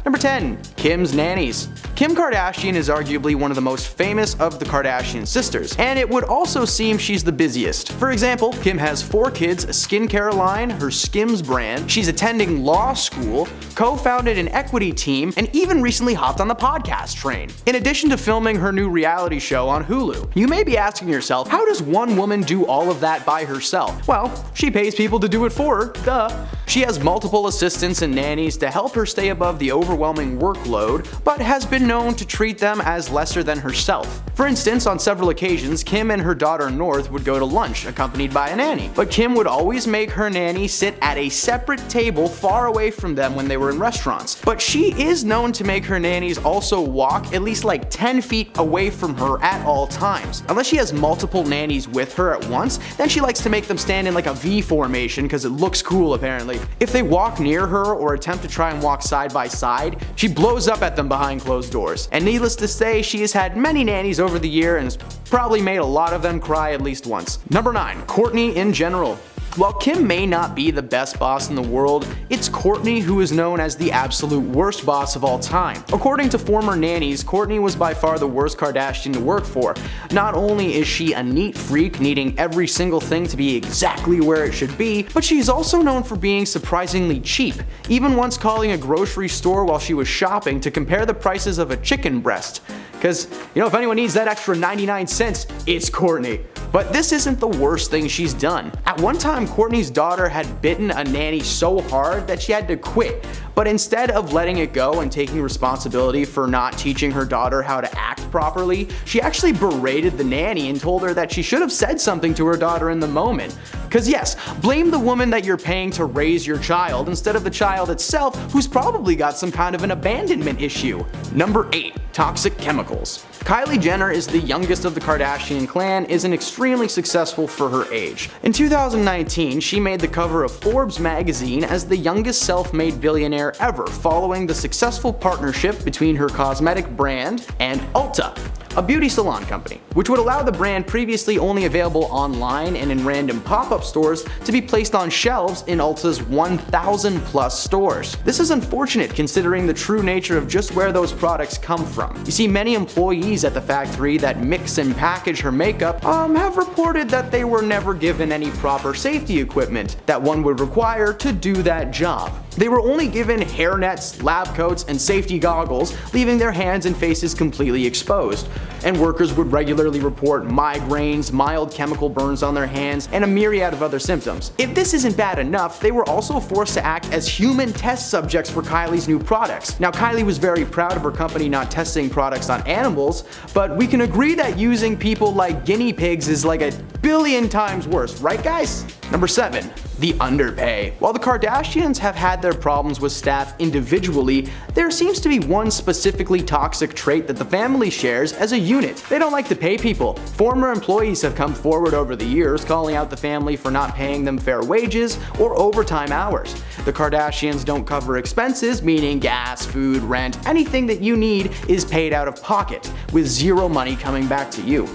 Number 10. Kim's nannies. Kim Kardashian is arguably one of the most famous of the Kardashian sisters, and it would also seem she's the busiest. For example, Kim has 4 kids, a skincare line, her Skims brand, she's attending law school, co-founded an equity team, and even recently hopped on the podcast train. In addition to filming her new reality show on Hulu. You may be asking yourself, how does one woman do all of that by herself? Well, she pays people to do it for her, duh. She has multiple assistants and nannies to help her stay above the overwhelming workload, but has been known to treat them as lesser than herself. For instance, on several occasions, Kim and her daughter North would go to lunch, accompanied by a nanny. But Kim would always make her nanny sit at a separate table far away from them when they were in restaurants. But she is known to make her nannies also walk at least like 10 feet away from her at all times. Unless she has multiple nannies with her at once, then she likes to make them stand in like a V formation because it looks cool apparently. If they walk near her or attempt to try and walk side by side, she blows up at them behind closed doors. And needless to say, she has had many nannies over the year and has probably made a lot of them cry at least once. Number 9. Kourtney in general. While Kim may not be the best boss in the world, it's Kourtney who is known as the absolute worst boss of all time. According to former nannies, Kourtney was by far the worst Kardashian to work for. Not only is she a neat freak, needing every single thing to be exactly where it should be, but she's also known for being surprisingly cheap, even once calling a grocery store while she was shopping to compare the prices of a chicken breast. Because, if anyone needs that extra 99 cents, it's Kourtney. But this isn't the worst thing she's done. At one time, Kourtney's daughter had bitten a nanny so hard that she had to quit. But instead of letting it go and taking responsibility for not teaching her daughter how to act properly, she actually berated the nanny and told her that she should have said something to her daughter in the moment. Cause yes, blame the woman that you're paying to raise your child instead of the child itself, who's probably got some kind of an abandonment issue. Number 8. Toxic chemicals. Kylie Jenner is the youngest of the Kardashian clan, and extremely successful for her age. In 2019, she made the cover of Forbes magazine as the youngest self-made billionaire ever, following the successful partnership between her cosmetic brand and Ulta, a beauty salon company, which would allow the brand previously only available online and in random pop-up stores to be placed on shelves in Ulta's 1,000 plus stores. This is unfortunate considering the true nature of just where those products come from. You see, many employees at the factory that mix and package her makeup have reported that they were never given any proper safety equipment that one would require to do that job. They were only given hairnets, lab coats, and safety goggles, leaving their hands and faces completely exposed. And workers would regularly report migraines, mild chemical burns on their hands, and a myriad of other symptoms. If this isn't bad enough, they were also forced to act as human test subjects for Kylie's new products. Now, Kylie was very proud of her company not testing products on animals, but we can agree that using people like guinea pigs is like a billion times worse, right guys? Number 7. The underpay. While the Kardashians have had their problems with staff individually, there seems to be one specifically toxic trait that the family shares as a unit. They don't like to pay people. Former employees have come forward over the years calling out the family for not paying them fair wages or overtime hours. The Kardashians don't cover expenses, meaning gas, food, rent, anything that you need is paid out of pocket, with zero money coming back to you.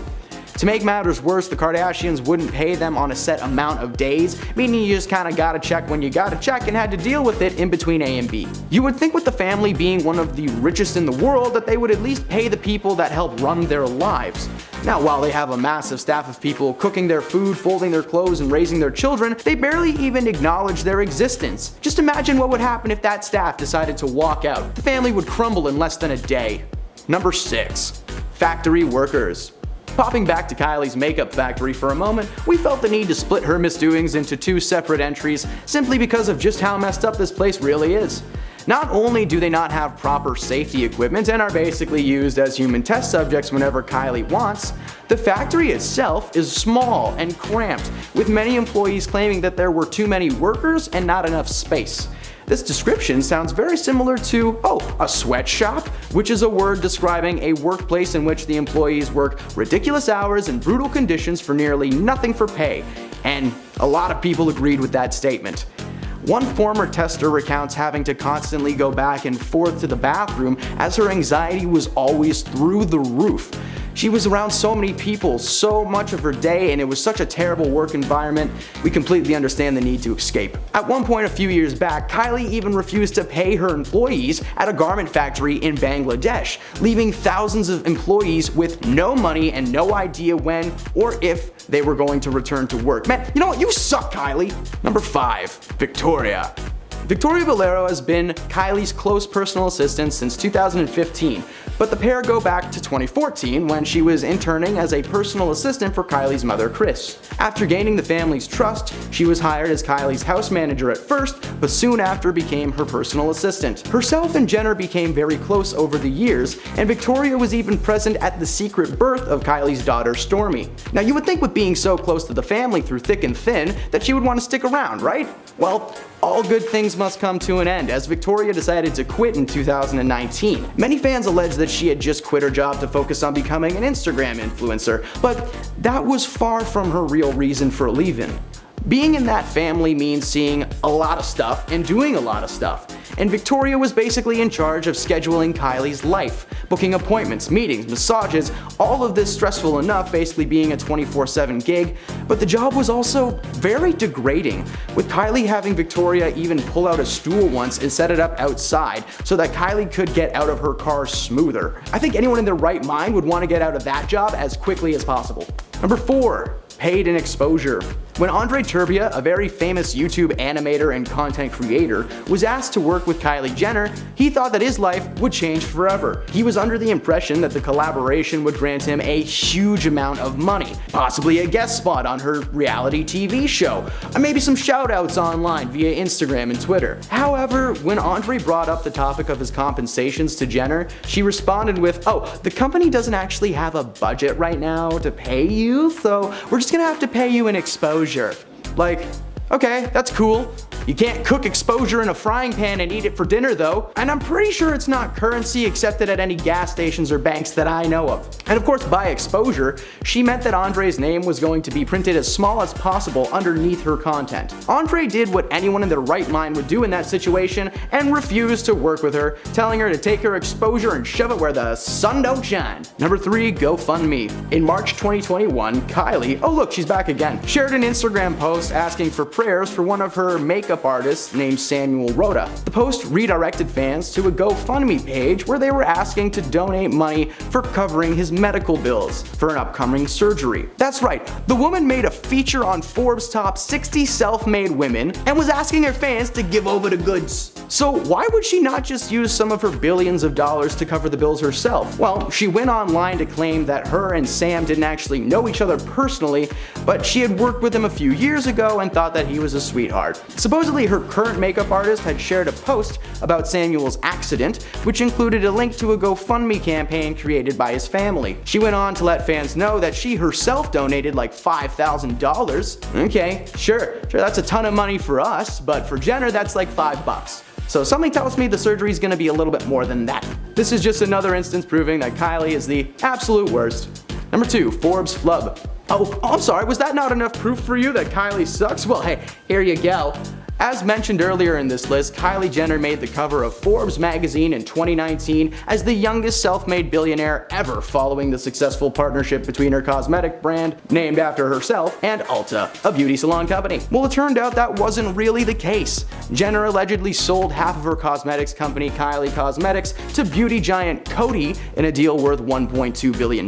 To make matters worse, the Kardashians wouldn't pay them on a set amount of days, meaning you just kinda got a check when you got a check and had to deal with it in between A and B. You would think with the family being one of the richest in the world that they would at least pay the people that help run their lives. Now, while they have a massive staff of people cooking their food, folding their clothes, and raising their children, they barely even acknowledge their existence. Just imagine what would happen if that staff decided to walk out. The family would crumble in less than a day. Number 6. Factory workers. Popping back to Kylie's makeup factory for a moment, we felt the need to split her misdoings into 2 separate entries simply because of just how messed up this place really is. Not only do they not have proper safety equipment and are basically used as human test subjects whenever Kylie wants, the factory itself is small and cramped, with many employees claiming that there were too many workers and not enough space. This description sounds very similar to, a sweatshop, which is a word describing a workplace in which the employees work ridiculous hours and brutal conditions for nearly nothing for pay. And a lot of people agreed with that statement. One former tester recounts having to constantly go back and forth to the bathroom as her anxiety was always through the roof. She was around so many people so much of her day, and it was such a terrible work environment. We completely understand the need to escape. At one point a few years back, Kylie even refused to pay her employees at a garment factory in Bangladesh, leaving thousands of employees with no money and no idea when or if they were going to return to work. Man, you know what? You suck, Kylie. Number 5. Victoria. Victoria Valero has been Kylie's close personal assistant since 2015, but the pair go back to 2014 when she was interning as a personal assistant for Kylie's mother, Kris. After gaining the family's trust, she was hired as Kylie's house manager at first, but soon after became her personal assistant. Herself and Jenner became very close over the years, and Victoria was even present at the secret birth of Kylie's daughter, Stormi. Now you would think with being so close to the family through thick and thin that she would want to stick around, right? Well, all good things must come to an end, as Victoria decided to quit in 2019. Many fans allege that she had just quit her job to focus on becoming an Instagram influencer, but that was far from her real reason for leaving. Being in that family means seeing a lot of stuff and doing a lot of stuff, and Victoria was basically in charge of scheduling Kylie's life, booking appointments, meetings, massages, all of this stressful enough, basically being a 24/7 gig, but the job was also very degrading, with Kylie having Victoria even pull out a stool once and set it up outside so that Kylie could get out of her car smoother. I think anyone in their right mind would want to get out of that job as quickly as possible. Number 4. Paid in exposure. When Andre Turbia, a very famous YouTube animator and content creator, was asked to work with Kylie Jenner, he thought that his life would change forever. He was under the impression that the collaboration would grant him a huge amount of money, possibly a guest spot on her reality TV show, and maybe some shoutouts online via Instagram and Twitter. However, when Andre brought up the topic of his compensations to Jenner, she responded with, "Oh, the company doesn't actually have a budget right now to pay you, so we're just gonna have to pay you in exposure." Like, okay, that's cool. You can't cook exposure in a frying pan and eat it for dinner though, and I'm pretty sure it's not currency accepted at any gas stations or banks that I know of. And of course, by exposure, she meant that Andre's name was going to be printed as small as possible underneath her content. Andre did what anyone in their right mind would do in that situation and refused to work with her, telling her to take her exposure and shove it where the sun don't shine. Number 3, GoFundMe. In March 2021, Kylie, oh look, she's back again, shared an Instagram post asking for prayers for one of her makeup artist named Samuel Rhoda. The post redirected fans to a GoFundMe page where they were asking to donate money for covering his medical bills for an upcoming surgery. That's right, the woman made a feature on Forbes' top 60 self-made women and was asking her fans to give over the goods. So why would she not just use some of her billions of dollars to cover the bills herself? Well, she went online to claim that her and Sam didn't actually know each other personally, but she had worked with him a few years ago and thought that he was a sweetheart. Supposedly, her current makeup artist had shared a post about Samuel's accident, which included a link to a GoFundMe campaign created by his family. She went on to let fans know that she herself donated like $5,000. Okay, sure, that's a ton of money for us, but for Jenner, that's like $5. So something tells me the surgery is going to be a little bit more than that. This is just another instance proving that Kylie is the absolute worst. Number 2, Forbes flub. Oh, I'm sorry, was that not enough proof for you that Kylie sucks? Well, hey, here you go. As mentioned earlier in this list, Kylie Jenner made the cover of Forbes magazine in 2019 as the youngest self-made billionaire ever, following the successful partnership between her cosmetic brand, named after herself, and Ulta, a beauty salon company. Well, it turned out that wasn't really the case. Jenner allegedly sold half of her cosmetics company, Kylie Cosmetics, to beauty giant Coty in a deal worth $1.2 billion.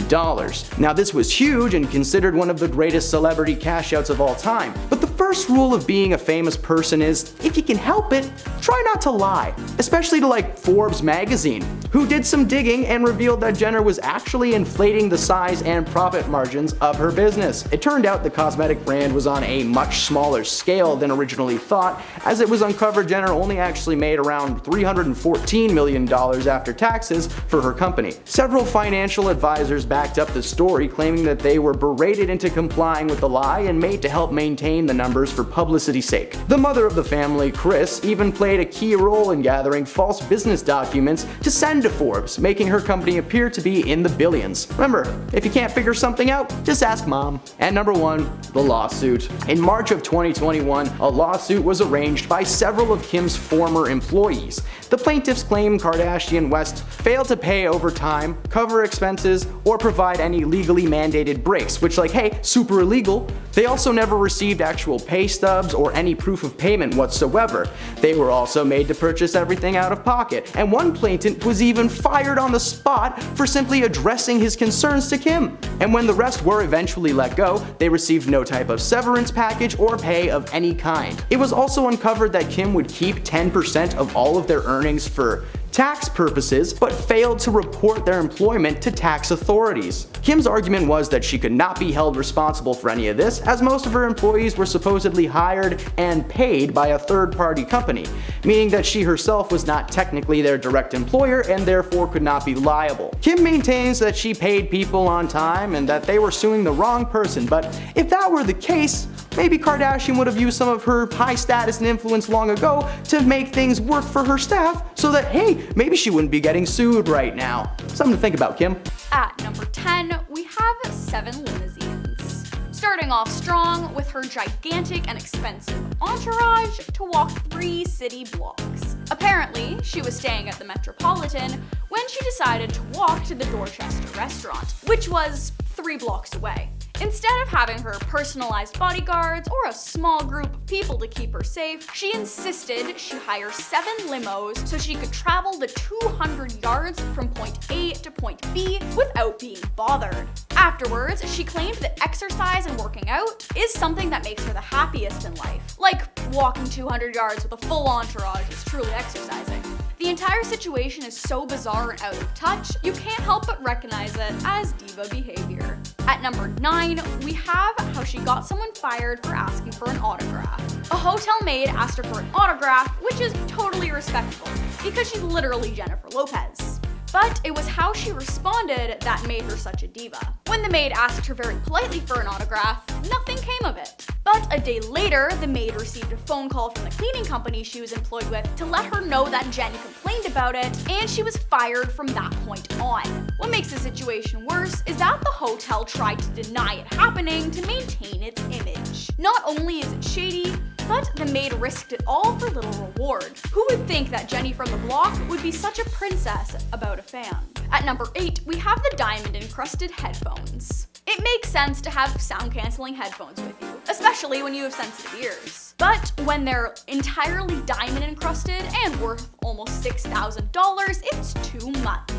Now, this was huge and considered one of the greatest celebrity cash outs of all time. But the first rule of being a famous person is, if you can help it, try not to lie. Especially to like Forbes magazine, who did some digging and revealed that Jenner was actually inflating the size and profit margins of her business. It turned out the cosmetic brand was on a much smaller scale than originally thought, as it was uncovered Jenner only actually made around $314 million after taxes for her company. Several financial advisors backed up the story, claiming that they were berated into complying with the lie and made to help maintain the numbers for publicity's sake. The mother of the family, Kris, even played a key role in gathering false business documents to send to Forbes, making her company appear to be in the billions. Remember, if you can't figure something out, just ask mom. And number 1, the lawsuit. In March of 2021, a lawsuit was arranged by several of Kim's former employees. The plaintiffs claim Kardashian West failed to pay overtime, cover expenses, or provide any legally mandated breaks, which, like, hey, super illegal. They also never received actual pay stubs or any proof of payment whatsoever. They were also made to purchase everything out of pocket, and one plaintiff was even fired on the spot for simply addressing his concerns to Kim. And when the rest were eventually let go, they received no type of severance package or pay of any kind. It was also uncovered that Kim would keep 10% of all of their earnings for tax purposes, but failed to report their employment to tax authorities. Kim's argument was that she could not be held responsible for any of this, as most of her employees were supposedly hired and paid by a third-party company, meaning that she herself was not technically their direct employer and therefore could not be liable. Kim maintains that she paid people on time and that they were suing the wrong person, but if that were the case, maybe Kardashian would have used some of her high status and influence long ago to make things work for her staff so that, hey, maybe she wouldn't be getting sued right now. Something to think about, Kim. At number 10, we have 7 limousines. Starting off strong with her gigantic and expensive entourage to walk 3 city blocks. Apparently, she was staying at the Metropolitan when she decided to walk to the Dorchester restaurant, which was 3 blocks away. Instead of having her personalized bodyguards or a small group of people to keep her safe, she insisted she hire 7 limos so she could travel the 200 yards from point A to point B without being bothered. Afterwards, she claimed that exercise and working out is something that makes her the happiest in life. Like, walking 200 yards with a full entourage is truly exercising. The entire situation is so bizarre and out of touch, you can't help but recognize it as diva behavior. At number 9, we have how she got someone fired for asking for an autograph. A hotel maid asked her for an autograph, which is totally respectable, because she's literally Jennifer Lopez. But it was how she responded that made her such a diva. When the maid asked her very politely for an autograph, nothing came of it. But a day later, the maid received a phone call from the cleaning company she was employed with to let her know that Jen complained about it, and she was fired from that point on. What makes the situation worse is that the hotel tried to deny it happening to maintain its image. Not only is it shady, but the maid risked it all for little reward. Who would think that Jenny from the block would be such a princess about a fan? At number 8, we have the diamond-encrusted headphones. It makes sense to have sound-canceling headphones with you, especially when you have sensitive ears. But when they're entirely diamond-encrusted and worth almost $6,000, it's too much.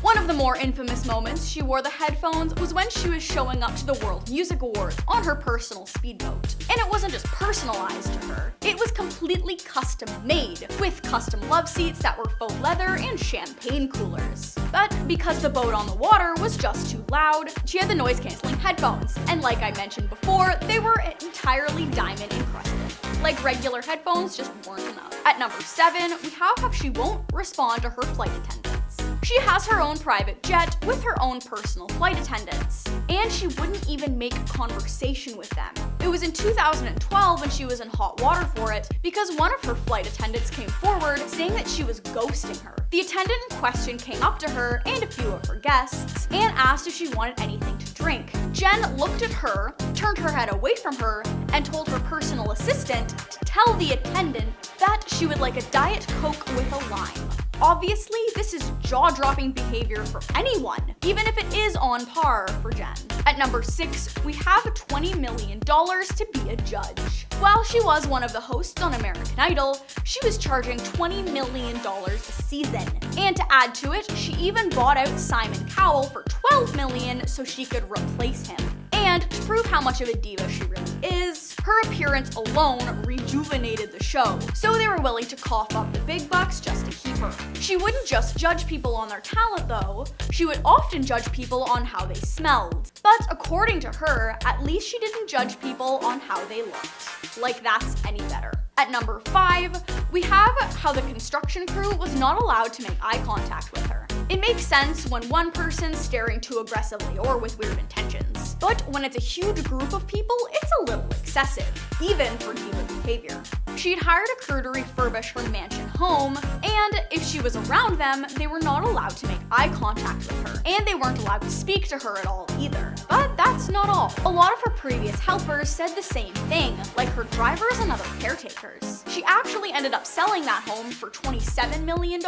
One of the more infamous moments she wore the headphones was when she was showing up to the World Music Awards on her personal speedboat. And it wasn't just personalized to her, it was completely custom made, with custom love seats that were faux leather and champagne coolers. But because the boat on the water was just too loud, she had the noise canceling headphones. And like I mentioned before, they were entirely diamond encrusted. Like regular headphones just weren't enough. At number 7, we have how she won't respond to her flight attendants. She has her own private jet with her own personal flight attendants, and she wouldn't even make conversation with them. It was in 2012 when she was in hot water for it because one of her flight attendants came forward saying that she was ghosting her. The attendant in question came up to her and a few of her guests and asked if she wanted anything to drink. Jen looked at her, turned her head away from her, and told her personal assistant to tell the attendant that she would like a Diet Coke with a lime. Obviously, this is jaw-dropping behavior for anyone, even if it is on par for Jen. At number 6, we have $20 million to be a judge. While she was one of the hosts on American Idol, she was charging $20 million a season. And to add to it, she even bought out Simon Cowell for $12 million so she could replace him. And to prove how much of a diva she really is, her appearance alone rejuvenated the show, so they were willing to cough up the big bucks just to keep her. She wouldn't just judge people on their talent though, she would often judge people on how they smelled. But according to her, at least she didn't judge people on how they looked. Like that's any better. At number 5, we have how the construction crew was not allowed to make eye contact with her. It makes sense when one person's staring too aggressively or with weird intentions. But when it's a huge group of people, it's a little excessive, even for diva behavior. She'd hired a crew to refurbish her mansion home, and if she was around them, they were not allowed to make eye contact with her, and they weren't allowed to speak to her at all either. But that's not all. A lot of her previous helpers said the same thing, like her drivers and other caretakers. She actually ended up selling that home for $27 million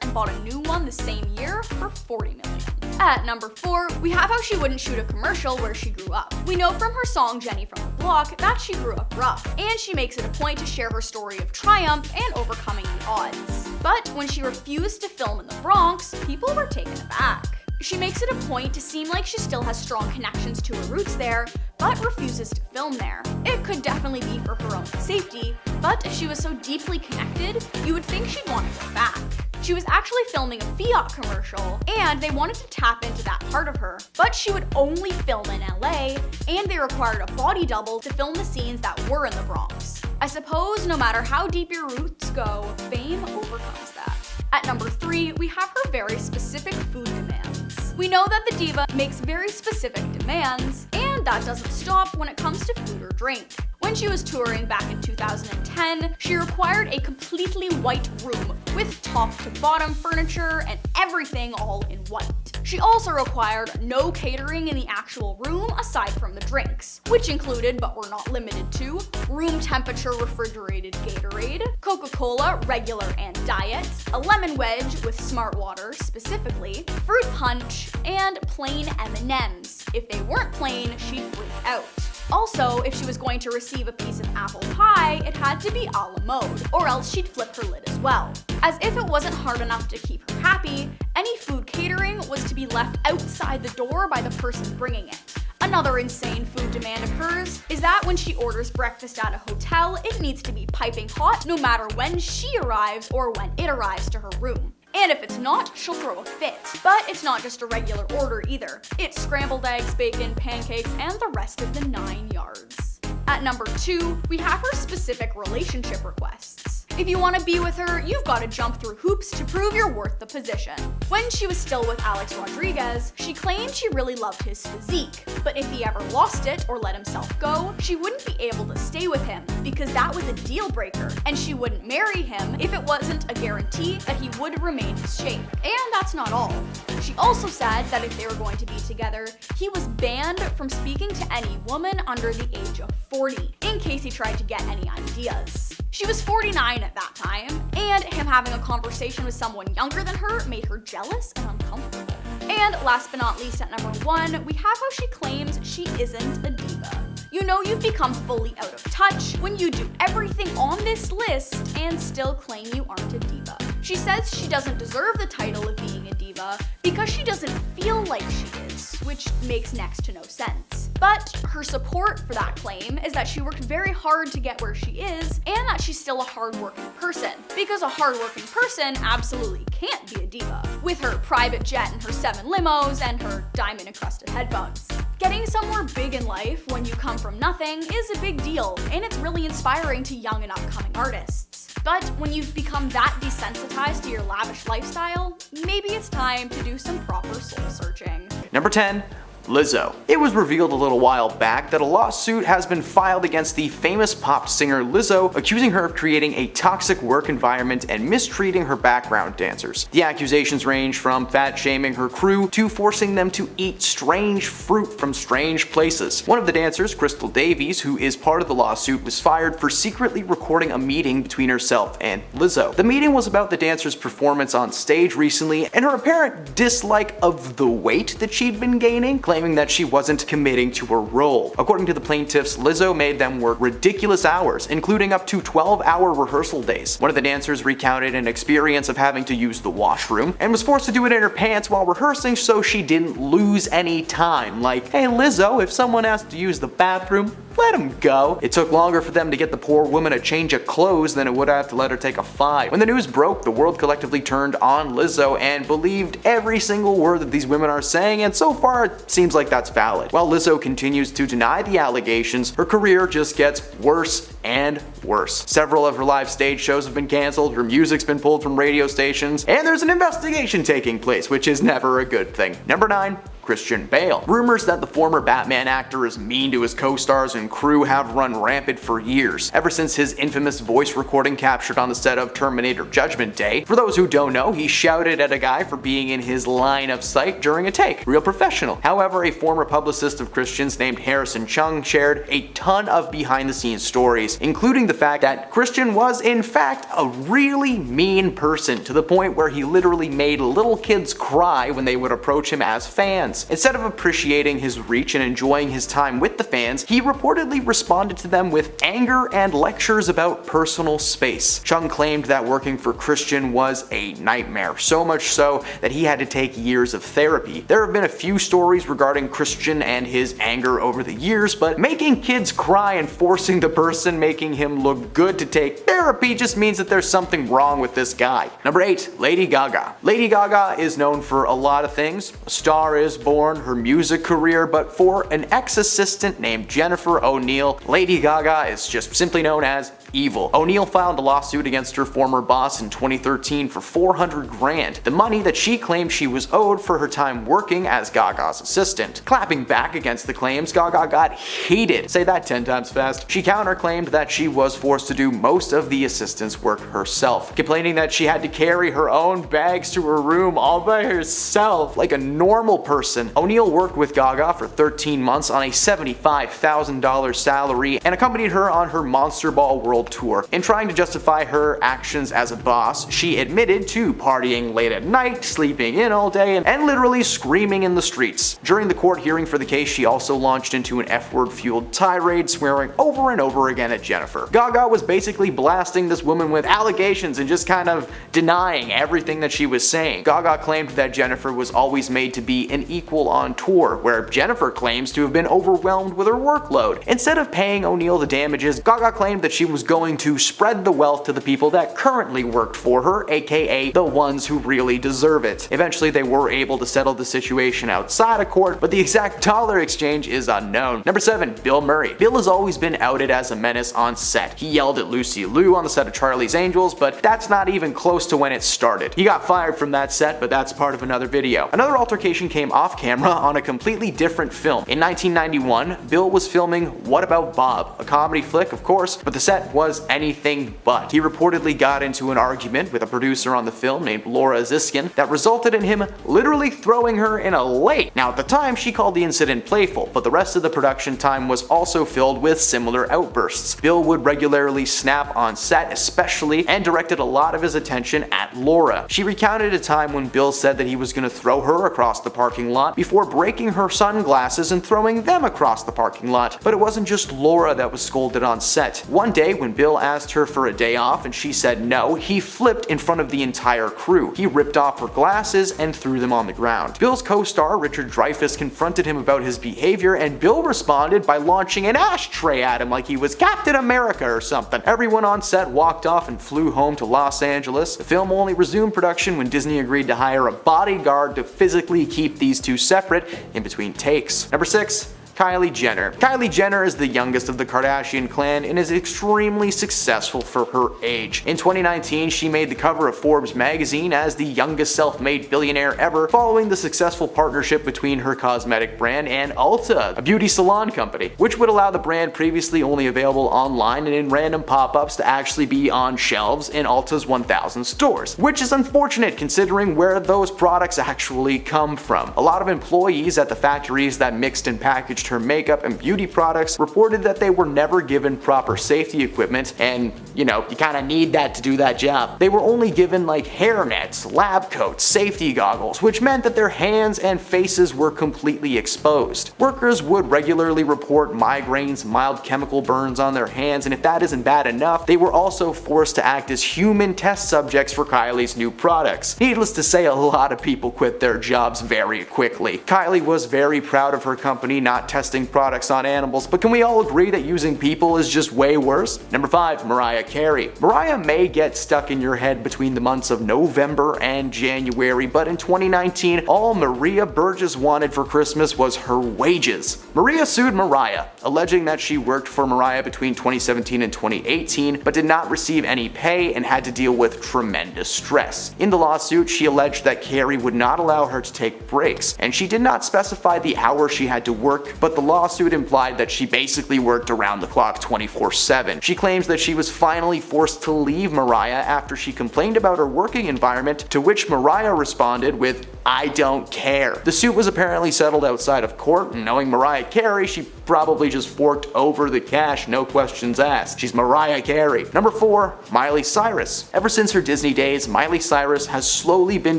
and bought a new one the same year for $40 million. At number 4, we have how she wouldn't shoot a commercial where she grew up. We know from her song Jenny from the Block that she grew up rough, and she makes it a point to share her story of triumph and overcoming the odds. But when she refused to film in the Bronx, people were taken aback. She makes it a point to seem like she still has strong connections to her roots there, but refuses to film there. It could definitely be for her own safety, but if she was so deeply connected, you would think she'd want to go back. She was actually filming a Fiat commercial, and they wanted to tap into that part of her, but she would only film in LA, and they required a body double to film the scenes that were in the Bronx. I suppose no matter how deep your roots go, fame overcomes that. At number 3, we have her very specific food demands. We know that the diva makes very specific demands, and that doesn't stop when it comes to food or drink. When she was touring back in 2010, she required a completely white room with top to bottom furniture and everything all in white. She also required no catering in the actual room aside from the drinks, which included, but were not limited to, room temperature refrigerated Gatorade, Coca-Cola regular and diet, a lemon wedge with Smart Water specifically, fruit punch, and plain M&Ms. If they weren't plain, she'd freak out. Also, if she was going to receive a piece of apple pie, it had to be a la mode, or else she'd flip her lid as well. As if it wasn't hard enough to keep her happy, any food catering was to be left outside the door by the person bringing it. Another insane food demand occurs is that when she orders breakfast at a hotel, it needs to be piping hot no matter when she arrives or when it arrives to her room. And if it's not, she'll throw a fit. But it's not just a regular order either. It's scrambled eggs, bacon, pancakes, and the rest of the 9 yards. At number 2, we have her specific relationship requests. If you want to be with her, you've got to jump through hoops to prove you're worth the position. When she was still with Alex Rodriguez, she claimed she really loved his physique, but if he ever lost it or let himself go, she wouldn't be able to stay with him because that was a deal breaker, and she wouldn't marry him if it wasn't a guarantee that he would remain his shape. And that's not all. She also said that if they were going to be together, he was banned from speaking to any woman under the age of 40, in case he tried to get any ideas. She was 49 at that time, and him having a conversation with someone younger than her made her jealous and uncomfortable. And last but not least, at number 1, we have how she claims she isn't a diva. You know you've become fully out of touch when you do everything on this list and still claim you aren't a diva. She says she doesn't deserve the title of being a diva because she doesn't feel like she is, which makes next to no sense. But her support for that claim is that she worked very hard to get where she is and that she's still a hardworking person, because a hardworking person absolutely can't be a diva, with her private jet and her 7 limos and her diamond-encrusted headphones. Getting somewhere big in life when you come from nothing is a big deal, and it's really inspiring to young and upcoming artists. But when you've become that desensitized to your lavish lifestyle, maybe it's time to do some proper soul searching. Number 10. Lizzo. It was revealed a little while back that a lawsuit has been filed against the famous pop singer Lizzo, accusing her of creating a toxic work environment and mistreating her background dancers. The accusations range from fat shaming her crew to forcing them to eat strange fruit from strange places. One of the dancers, Crystal Davies, who is part of the lawsuit, was fired for secretly recording a meeting between herself and Lizzo. The meeting was about the dancer's performance on stage recently and her apparent dislike of the weight that she'd been gaining, claiming that she wasn't committing to her role. According to the plaintiffs, Lizzo made them work ridiculous hours, including up to 12-hour rehearsal days. One of the dancers recounted an experience of having to use the washroom and was forced to do it in her pants while rehearsing so she didn't lose any time. Like, hey Lizzo, if someone asks to use the bathroom, let him go. It took longer for them to get the poor woman a change of clothes than it would have to let her take a 5. When the news broke, the world collectively turned on Lizzo and believed every single word that these women are saying, and so far it seems seems like that's valid. While Lizzo continues to deny the allegations, her career just gets worse and worse. Several of her live stage shows have been canceled, her music's been pulled from radio stations, and there's an investigation taking place, which is never a good thing. Number 9. Christian Bale. Rumors that the former Batman actor is mean to his co-stars and crew have run rampant for years, ever since his infamous voice recording captured on the set of Terminator Judgment Day. For those who don't know, he shouted at a guy for being in his line of sight during a take. Real professional. However, a former publicist of Christian's named Harrison Chung shared a ton of behind-the-scenes stories, including the fact that Christian was in fact a really mean person, to the point where he literally made little kids cry when they would approach him as fans. Instead of appreciating his reach and enjoying his time with the fans, he reportedly responded to them with anger and lectures about personal space. Chung claimed that working for Christian was a nightmare, so much so that he had to take years of therapy. There have been a few stories regarding Christian and his anger over the years, but making kids cry and forcing the person making him look good to take therapy just means that there's something wrong with this guy. Number 8. Lady Gaga. Lady Gaga is known for a lot of things. A Star is Born, her music career, but for an ex-assistant named Jennifer O'Neill, Lady Gaga is just simply known as evil. O'Neill filed a lawsuit against her former boss in 2013 for $400 grand, the money that she claimed she was owed for her time working as Gaga's assistant. Clapping back against the claims, Gaga got heated. Say that 10 times fast. She counterclaimed that she was forced to do most of the assistant's work herself, complaining that she had to carry her own bags to her room all by herself like a normal person. O'Neill worked with Gaga for 13 months on a $75,000 salary and accompanied her on her Monster Ball World Tour. In trying to justify her actions as a boss, she admitted to partying late at night, sleeping in all day, and literally screaming in the streets. During the court hearing for the case, she also launched into an F-word fueled tirade, swearing over and over again at Jennifer. Gaga was basically blasting this woman with allegations and just kind of denying everything that she was saying. Gaga claimed that Jennifer was always made to be an equal on tour, where Jennifer claims to have been overwhelmed with her workload. Instead of paying O'Neill the damages, Gaga claimed that she was going to spread the wealth to the people that currently worked for her, aka the ones who really deserve it. Eventually, they were able to settle the situation outside of court, but the exact dollar exchange is unknown. Number 7. Bill Murray. Bill has always been outed as a menace on set. He yelled at Lucy Liu on the set of Charlie's Angels, but that's not even close to when it started. He got fired from that set, but that's part of another video. Another altercation came off camera on a completely different film. In 1991, Bill was filming What About Bob, a comedy flick of course, but the set was anything but. He reportedly got into an argument with a producer on the film named Laura Ziskin that resulted in him literally throwing her in a lake. Now at the time, she called the incident playful, but the rest of the production time was also filled with similar outbursts. Bill would regularly snap on set especially, and directed a lot of his attention at Laura. She recounted a time when Bill said that he was going to throw her across the parking lot before breaking her sunglasses and throwing them across the parking lot. But it wasn't just Laura that was scolded on set. One day when Bill asked her for a day off and she said no, he flipped in front of the entire crew. He ripped off her glasses and threw them on the ground. Bill's co-star Richard Dreyfuss confronted him about his behavior, and Bill responded by launching an ashtray at him like he was Captain America or something. Everyone on set walked off and flew home to Los Angeles. The film only resumed production when Disney agreed to hire a bodyguard to physically keep these two separate in between takes. Number 6. Kylie Jenner. Kylie Jenner is the youngest of the Kardashian clan and is extremely successful for her age. In 2019, she made the cover of Forbes magazine as the youngest self-made billionaire ever, following the successful partnership between her cosmetic brand and Ulta, a beauty salon company, which would allow the brand previously only available online and in random pop-ups to actually be on shelves in Ulta's 1,000 stores, which is unfortunate considering where those products actually come from. A lot of employees at the factories that mixed and packaged her makeup and beauty products reported that they were never given proper safety equipment, and you kinda need that to do that job. They were only given like hair nets, lab coats, safety goggles, which meant that their hands and faces were completely exposed. Workers would regularly report migraines, mild chemical burns on their hands, and if that isn't bad enough, they were also forced to act as human test subjects for Kylie's new products. Needless to say, a lot of people quit their jobs very quickly. Kylie was very proud of her company not testing products on animals, but can we all agree that using people is just way worse? Number 5. Mariah Carey. Mariah may get stuck in your head between the months of November and January, but in 2019, all Maria Burgess wanted for Christmas was her wages. Maria sued Mariah, alleging that she worked for Mariah between 2017 and 2018, but did not receive any pay and had to deal with tremendous stress. In the lawsuit, she alleged that Carey would not allow her to take breaks, and she did not specify the hours she had to work, but the lawsuit implied that she basically worked around the clock 24/7. She claims that she was finally forced to leave Mariah after she complained about her working environment, to which Mariah responded with, "I don't care." The suit was apparently settled outside of court, and knowing Mariah Carey, she probably just forked over the cash, no questions asked. She's Mariah Carey. Number 4. Miley Cyrus. Ever since her Disney days, Miley Cyrus has slowly been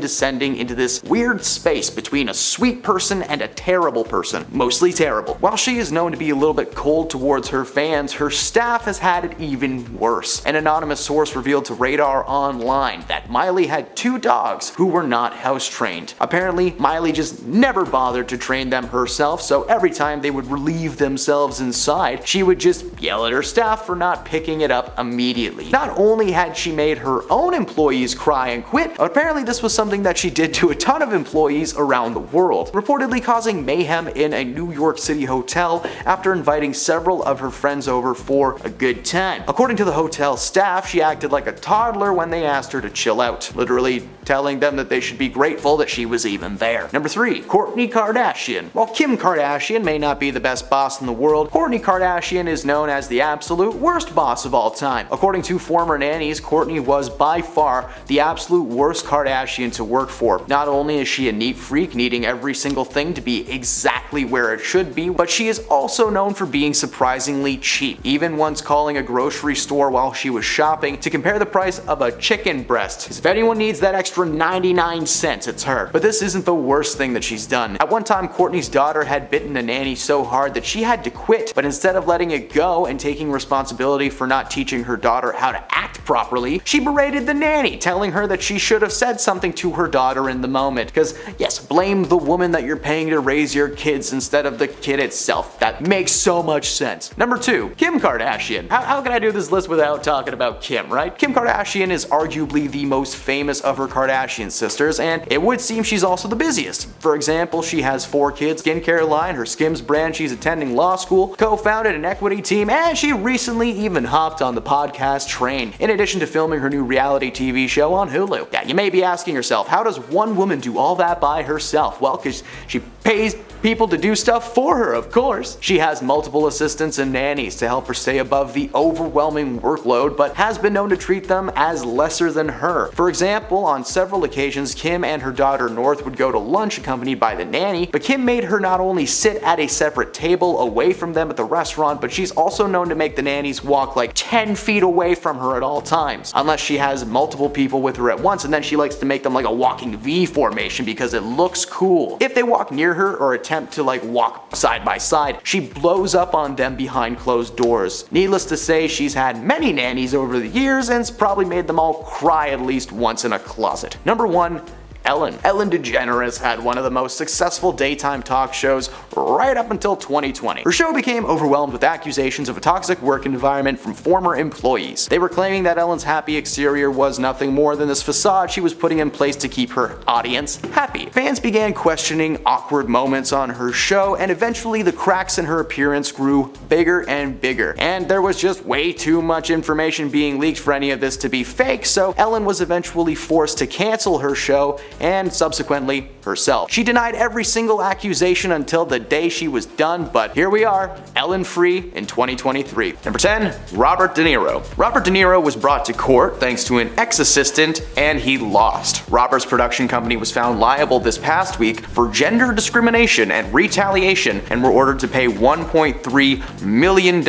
descending into this weird space between a sweet person and a terrible person. Mostly terrible. While she is known to be a little bit cold towards her fans, her staff has had it even worse. An anonymous source revealed to Radar Online that Miley had 2 dogs who were not house trained. Apparently, Miley just never bothered to train them herself, so every time they would relieve themselves inside, she would just yell at her staff for not picking it up immediately. Not only had she made her own employees cry and quit, but apparently this was something that she did to a ton of employees around the world, reportedly causing mayhem in a New York City hotel after inviting several of her friends over for a good time. According to the hotel staff, she acted like a toddler when they asked her to chill out, literally telling them that they should be grateful that she was even there. Number 3. Kourtney Kardashian. While Kim Kardashian may not be the best boss in the world, Kourtney Kardashian is known as the absolute worst boss of all time. According to former nannies, Kourtney was by far the absolute worst Kardashian to work for. Not only is she a neat freak, needing every single thing to be exactly where it should be, but she is also known for being surprisingly cheap, even once calling a grocery store while she was shopping to compare the price of a chicken breast. If anyone needs that extra 99 cents, it's her. But this isn't the worst thing that she's done. At one time, Kourtney's daughter had bitten the nanny so hard that she had to quit, but instead of letting it go and taking responsibility for not teaching her daughter how to act properly, she berated the nanny, telling her that she should have said something to her daughter in the moment. Because yes, blame the woman that you're paying to raise your kids instead of the kid itself. That makes so much sense. Number 2. Kim Kardashian. How can I do this list without talking about Kim, right? Kim Kardashian is arguably the most famous of her Kardashian sisters, and it would seem she's also the busiest. For example, she has 4 kids, skincare line, her Skims brand, she's attending law school, co-founded an equity team, and she recently even hopped on the podcast train, in addition to filming her new reality TV show on Hulu. Yeah, you may be asking yourself, how does one woman do all that by herself? Well, because she pays people to do stuff for her, of course. She has multiple assistants and nannies to help her stay above the overwhelming workload, but has been known to treat them as lesser than her. For example, on several occasions, Kim and her daughter North would go to lunch accompanied by the nanny, but Kim made her not only sit at a separate table away from them at the restaurant, but she's also known to make the nannies walk like 10 feet away from her at all times, unless she has multiple people with her at once, and then she likes to make them like a walking V formation because it looks cool. If they walk near her or attempt to like walk side by side, she blows up on them behind closed doors. Needless to say, she's had many nannies over the years and's probably made them all cry at least once in a closet. Number 1. Ellen. Ellen DeGeneres had one of the most successful daytime talk shows right up until 2020. Her show became overwhelmed with accusations of a toxic work environment from former employees. They were claiming that Ellen's happy exterior was nothing more than this facade she was putting in place to keep her audience happy. Fans began questioning awkward moments on her show, and eventually the cracks in her appearance grew bigger and bigger. And there was just way too much information being leaked for any of this to be fake, so Ellen was eventually forced to cancel her show and subsequently herself. She denied every single accusation until the day she was done, but here we are, Ellen free in 2023. Number 10. Robert De Niro. Robert De Niro was brought to court thanks to an ex-assistant, and he lost. Robert's production company was found liable this past week for gender discrimination and retaliation and were ordered to pay $1.3 million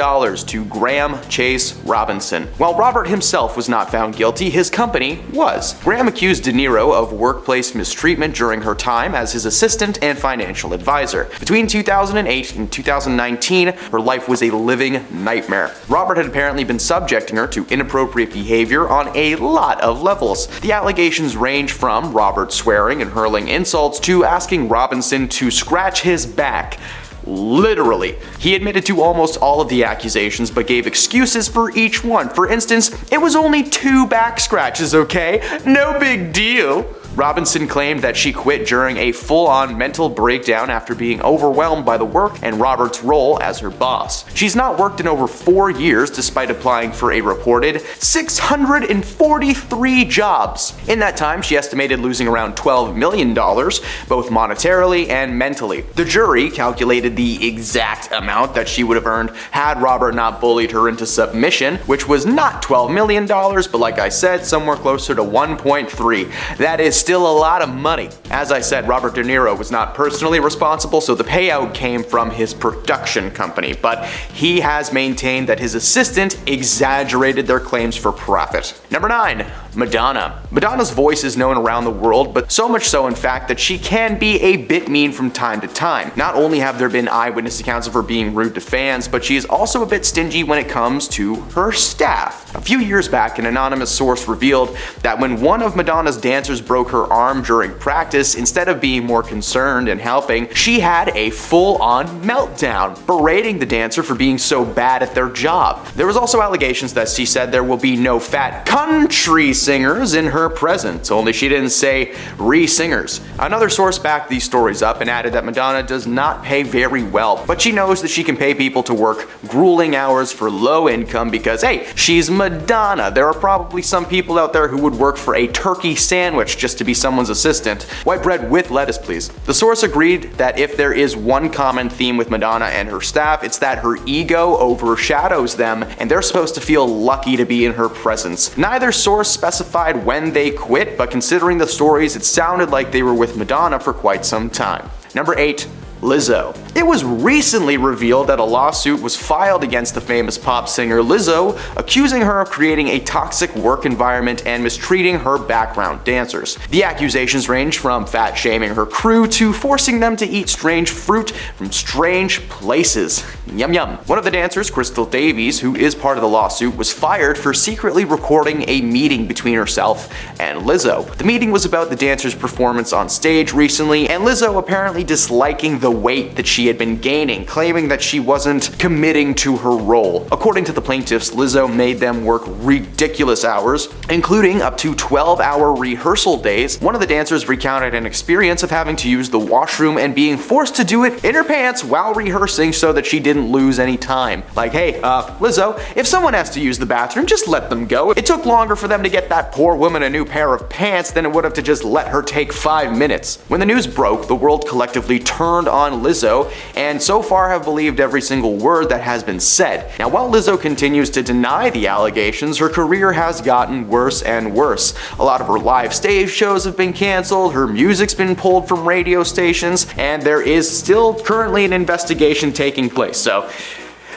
to Graham Chase Robinson. While Robert himself was not found guilty, his company was. Graham accused De Niro of workplace mistreatment during her time as his assistant and financial advisor. Between 2008 and 2019, her life was a living nightmare. Robert had apparently been subjecting her to inappropriate behavior on a lot of levels. The allegations range from Robert swearing and hurling insults to asking Robinson to scratch his back. Literally. He admitted to almost all of the accusations but gave excuses for each one. For instance, it was only 2 back scratches, okay? No big deal. Robinson claimed that she quit during a full-on mental breakdown after being overwhelmed by the work and Robert's role as her boss. She's not worked in over 4 years despite applying for a reported 643 jobs. In that time, she estimated losing around $12 million, both monetarily and mentally. The jury calculated the exact amount that she would have earned had Robert not bullied her into submission, which was not $12 million, but like I said, somewhere closer to 1.3. That is still a lot of money. As I said, Robert De Niro was not personally responsible, so the payout came from his production company, but he has maintained that his assistant exaggerated their claims for profit. Number 9. Madonna. Madonna's voice is known around the world, but so much so in fact that she can be a bit mean from time to time. Not only have there been eyewitness accounts of her being rude to fans, but she is also a bit stingy when it comes to her staff. A few years back, an anonymous source revealed that when one of Madonna's dancers broke her arm during practice, instead of being more concerned and helping, she had a full-on meltdown, berating the dancer for being so bad at their job. There was also allegations that she said there will be no fat country singers in her presence, only she didn't say re-singers. Another source backed these stories up and added that Madonna does not pay very well, but she knows that she can pay people to work grueling hours for low income because, hey, she's Madonna. There are probably some people out there who would work for a turkey sandwich just to be someone's assistant. White bread with lettuce, please. The source agreed that if there is one common theme with Madonna and her staff, it's that her ego overshadows them, and they're supposed to feel lucky to be in her presence. Neither source specified when they quit, but considering the stories, it sounded like they were with Madonna for quite some time. Number 8. Lizzo. It was recently revealed that a lawsuit was filed against the famous pop singer Lizzo, accusing her of creating a toxic work environment and mistreating her background dancers. The accusations range from fat shaming her crew to forcing them to eat strange fruit from strange places. Yum yum. One of the dancers, Crystal Davies, who is part of the lawsuit, was fired for secretly recording a meeting between herself and Lizzo. The meeting was about the dancer's performance on stage recently, and Lizzo apparently disliking the weight that she had been gaining, claiming that she wasn't committing to her role. According to the plaintiffs, Lizzo made them work ridiculous hours, including up to 12-hour rehearsal days. One of the dancers recounted an experience of having to use the washroom and being forced to do it in her pants while rehearsing so that she didn't lose any time. Like, hey, Lizzo, if someone has to use the bathroom, just let them go. It took longer for them to get that poor woman a new pair of pants than it would have to just let her take 5 minutes. When the news broke, the world collectively turned on Lizzo, and so far have believed every single word that has been said. Now, while Lizzo continues to deny the allegations, her career has gotten worse and worse. A lot of her live stage shows have been canceled, her music's been pulled from radio stations, and there is still currently an investigation taking place. So,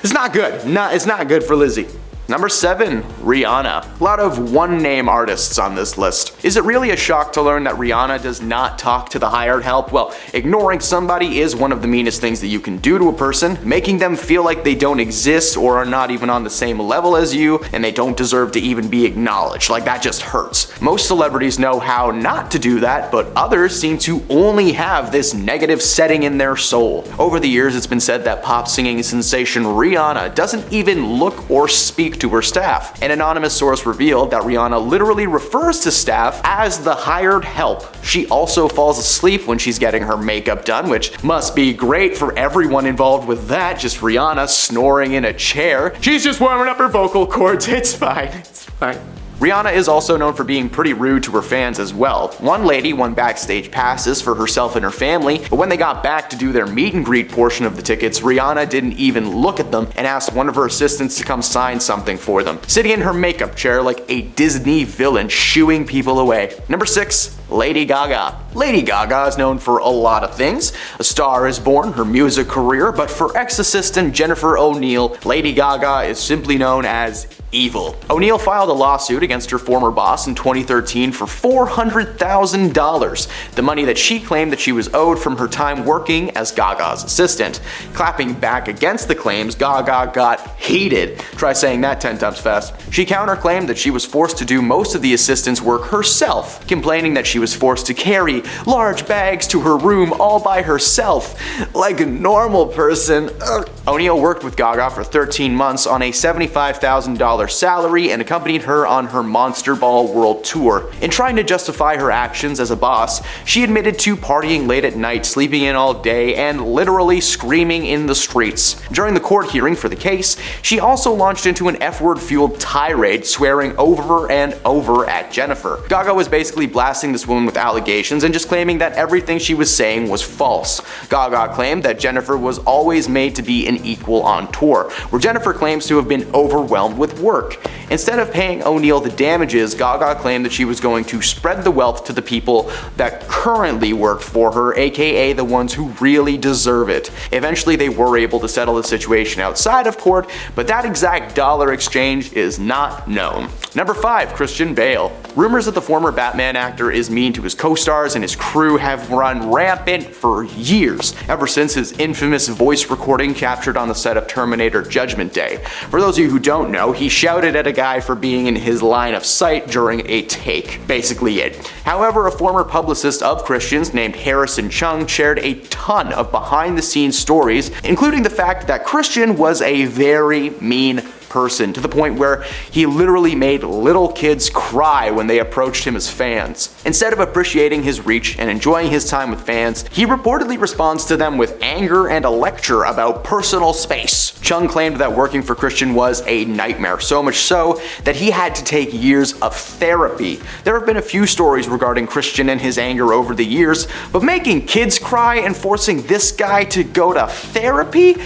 it's not good. It's not good for Lizzie. Number 7. Rihanna. A lot of one-name artists on this list. Is it really a shock to learn that Rihanna does not talk to the hired help? Well, ignoring somebody is one of the meanest things that you can do to a person, making them feel like they don't exist or are not even on the same level as you, and they don't deserve to even be acknowledged. Like, that just hurts. Most celebrities know how not to do that, but others seem to only have this negative setting in their soul. Over the years, it's been said that pop singing sensation Rihanna doesn't even look or speak to her staff. An anonymous source revealed that Rihanna literally refers to staff as the hired help. She also falls asleep when she's getting her makeup done, which must be great for everyone involved with that. Just Rihanna snoring in a chair. She's just warming up her vocal cords. It's fine. It's fine. Rihanna is also known for being pretty rude to her fans as well. One lady won backstage passes for herself and her family, but when they got back to do their meet and greet portion of the tickets, Rihanna didn't even look at them and asked one of her assistants to come sign something for them, sitting in her makeup chair like a Disney villain, shooing people away. Number 6. Lady Gaga. Lady Gaga is known for a lot of things. A Star is Born, her music career, but for ex-assistant Jennifer O'Neill, Lady Gaga is simply known as evil. O'Neal filed a lawsuit against her former boss in 2013 for $400,000, the money that she claimed that she was owed from her time working as Gaga's assistant. Clapping back against the claims, Gaga got heated. Try saying that 10 times fast. She counterclaimed that she was forced to do most of the assistant's work herself, complaining that she was forced to carry large bags to her room all by herself, like a normal person. Ugh. O'Neal worked with Gaga for 13 months on a $75,000 salary and accompanied her on her Monster Ball World Tour. In trying to justify her actions as a boss, she admitted to partying late at night, sleeping in all day, and literally screaming in the streets. During the court hearing for the case, she also launched into an F-word fueled tirade, swearing over and over at Jennifer. Gaga was basically blasting this woman with allegations and just claiming that everything she was saying was false. Gaga claimed that Jennifer was always made to be an equal on tour, where Jennifer claims to have been overwhelmed with work. Instead of paying O'Neal the damages, Gaga claimed that she was going to spread the wealth to the people that currently worked for her, aka the ones who really deserve it. Eventually they were able to settle the situation outside of court, but that exact dollar exchange is not known. Number 5, Christian Bale. Rumors that the former Batman actor is mean to his co-stars and his crew have run rampant for years, ever since his infamous voice recording captured on the set of Terminator Judgment Day. For those of you who don't know, he shouted at a guy for being in his line of sight during a take. Basically it. However, a former publicist of Christian's named Harrison Chung shared a ton of behind-the-scenes stories, including the fact that Christian was a very mean person, to the point where he literally made little kids cry when they approached him as fans. Instead of appreciating his reach and enjoying his time with fans, he reportedly responds to them with anger and a lecture about personal space. Chung claimed that working for Christian was a nightmare, so much so that he had to take years of therapy. There have been a few stories regarding Christian and his anger over the years, but making kids cry and forcing this guy to go to therapy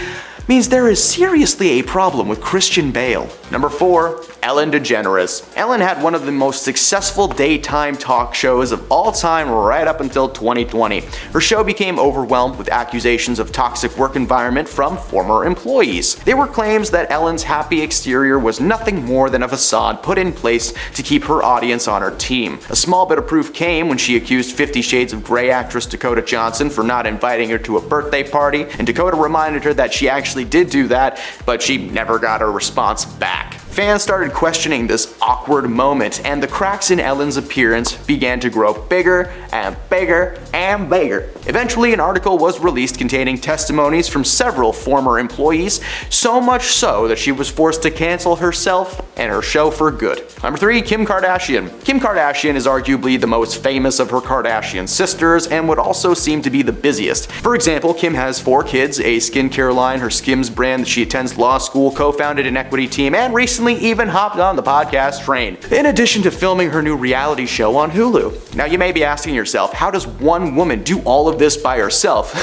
means there is seriously a problem with Christian Bale. Number 4, Ellen DeGeneres. Ellen had one of the most successful daytime talk shows of all time right up until 2020. Her show became overwhelmed with accusations of toxic work environment from former employees. There were claims that Ellen's happy exterior was nothing more than a facade put in place to keep her audience on her team. A small bit of proof came when she accused 50 Shades of Grey actress Dakota Johnson for not inviting her to a birthday party, and Dakota reminded her that she actually did do that, but she never got a response back. Fans started questioning this awkward moment, and the cracks in Ellen's appearance began to grow bigger and bigger and bigger. Eventually, an article was released containing testimonies from several former employees, so much so that she was forced to cancel herself and her show for good. Number 3, Kim Kardashian. Kim Kardashian is arguably the most famous of her Kardashian sisters and would also seem to be the busiest. For example, Kim has 4 kids, a skincare line, her Skims brand that she attends law school, co-founded an equity team, and recently even hopped on the podcast train, in addition to filming her new reality show on Hulu. Now you may be asking yourself, how does one woman do all of this by herself?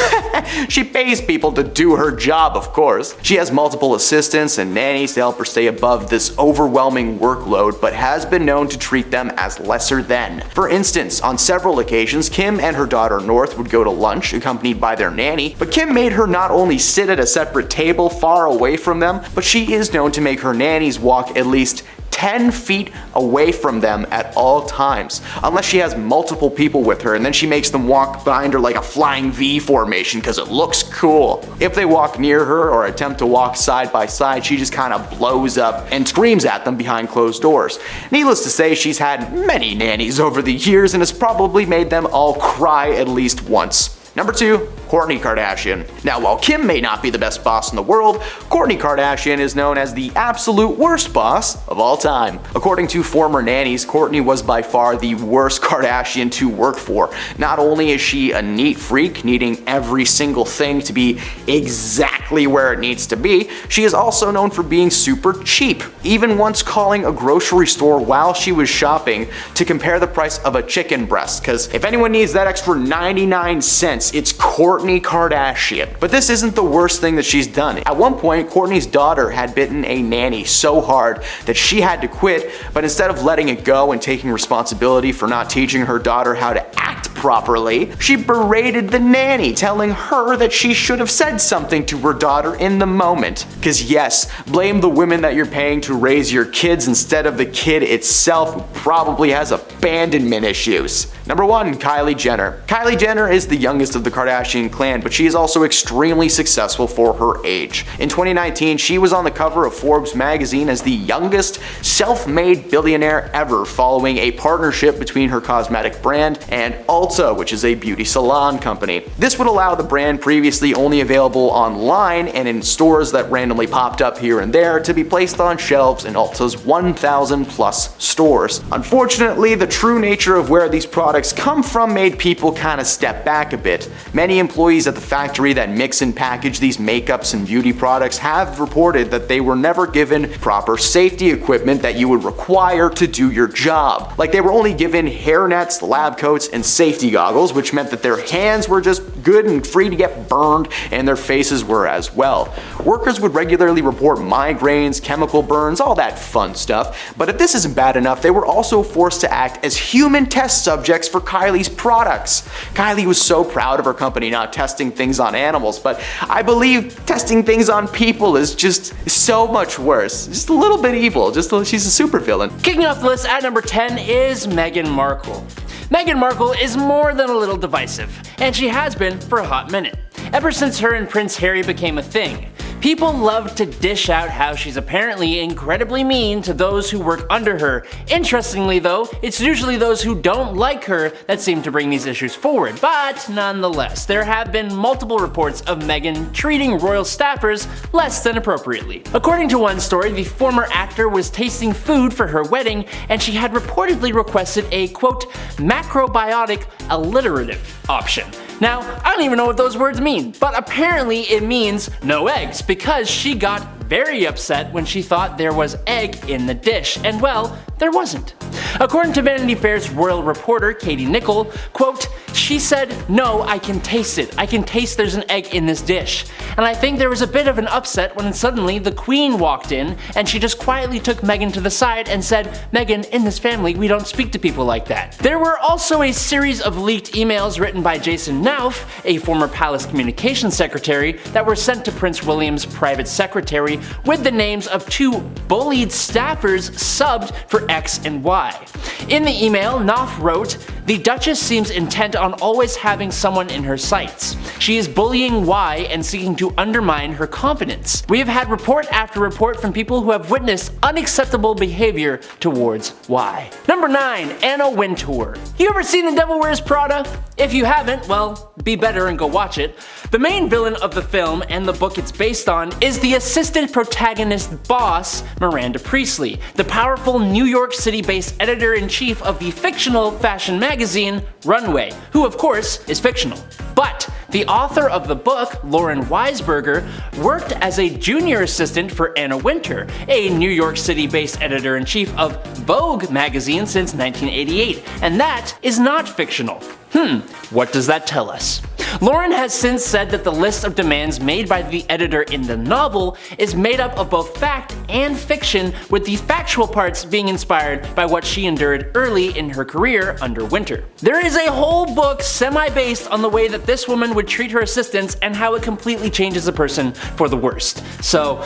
She pays people to do her job, of course. She has multiple assistants and nannies to help her stay above this overwhelming workload, but has been known to treat them as lesser than. For instance, on several occasions, Kim and her daughter North would go to lunch accompanied by their nanny, but Kim made her not only sit at a separate table far away from them, but she is known to make her nannies walk at least 10 feet away from them at all times, unless she has multiple people with her, and then she makes them walk behind her like a flying V formation because it looks cool. If they walk near her or attempt to walk side by side, she just kind of blows up and screams at them behind closed doors. Needless to say, she's had many nannies over the years and has probably made them all cry at least once. Number 2, Kourtney Kardashian. Now, while Kim may not be the best boss in the world, Kourtney Kardashian is known as the absolute worst boss of all time. According to former nannies, Kourtney was by far the worst Kardashian to work for. Not only is she a neat freak, needing every single thing to be exactly where it needs to be, she is also known for being super cheap, even once calling a grocery store while she was shopping to compare the price of a chicken breast, because if anyone needs that extra 99 cents, it's Kourtney Kardashian. But this isn't the worst thing that she's done. At one point, Kourtney's daughter had bitten a nanny so hard that she had to quit, but instead of letting it go and taking responsibility for not teaching her daughter how to act properly. She berated the nanny, telling her that she should have said something to her daughter in the moment. Cause yes, blame the women that you're paying to raise your kids instead of the kid itself who probably has abandonment issues. Number 1, Kylie Jenner. Kylie Jenner is the youngest of the Kardashian clan, but she is also extremely successful for her age. In 2019, she was on the cover of Forbes magazine as the youngest self-made billionaire ever, following a partnership between her cosmetic brand and Ulta, which is a beauty salon company. This would allow the brand, previously only available online and in stores that randomly popped up here and there, to be placed on shelves in Ulta's 1,000 plus stores. Unfortunately, the true nature of where these products come from made people kind of step back a bit. Many employees at the factory that mix and package these makeups and beauty products have reported that they were never given proper safety equipment that you would require to do your job. Like, they were only given hair nets, lab coats, and safety goggles, which meant that their hands were just good and free to get burned, and their faces were as well. Workers would regularly report migraines, chemical burns, all that fun stuff. But if this isn't bad enough, they were also forced to act as human test subjects for Kylie's products. Kylie was so proud of her company not testing things on animals, but I believe testing things on people is just so much worse. Just a little bit evil. She's a supervillain. Kicking off the list at number 10 is Meghan Markle. Meghan Markle is more than a little divisive, and she has been for a hot minute. Ever since her and Prince Harry became a thing, people love to dish out how she's apparently incredibly mean to those who work under her. Interestingly though, it's usually those who don't like her that seem to bring these issues forward, but nonetheless, there have been multiple reports of Meghan treating royal staffers less than appropriately. According to one story, the former actor was tasting food for her wedding, and she had reportedly requested a quote, macrobiotic alliterative option. Now, I don't even know what those words mean, but apparently it means no eggs, because she got very upset when she thought there was egg in the dish, and well, there wasn't. According to Vanity Fair's royal reporter Katie Nicholl, quote, she said, no, I can taste it. I can taste there's an egg in this dish. And I think there was a bit of an upset when suddenly the Queen walked in and she just quietly took Meghan to the side and said, Meghan, in this family we don't speak to people like that. There were also a series of leaked emails written by Jason Nauf, a former palace communications secretary, that were sent to Prince William's private secretary with the names of 2 bullied staffers subbed for X and Y. In the email, Nauf wrote, the Duchess seems intent on always having someone in her sights. She is bullying Y and seeking to undermine her confidence. We have had report after report from people who have witnessed unacceptable behavior towards Y. Number 9, Anna Wintour. You ever seen The Devil Wears Prada? If you haven't, well, be better and go watch it. The main villain of the film and the book it's based on is the assistant protagonist boss, Miranda Priestley, the powerful New York City-based editor-in-chief of the fictional fashion magazine Runway, who of course is fictional. But the author of the book, Lauren Weisberger, worked as a junior assistant for Anna Wintour, a New York City-based editor-in-chief of Vogue magazine since 1988, and that is not fictional. What does that tell us? Lauren has since said that the list of demands made by the editor in the novel is made up of both fact and fiction, with the factual parts being inspired by what she endured early in her career under Wintour. There is a whole book semi-based on the way that this woman would treat her assistants and how it completely changes a person for the worst. So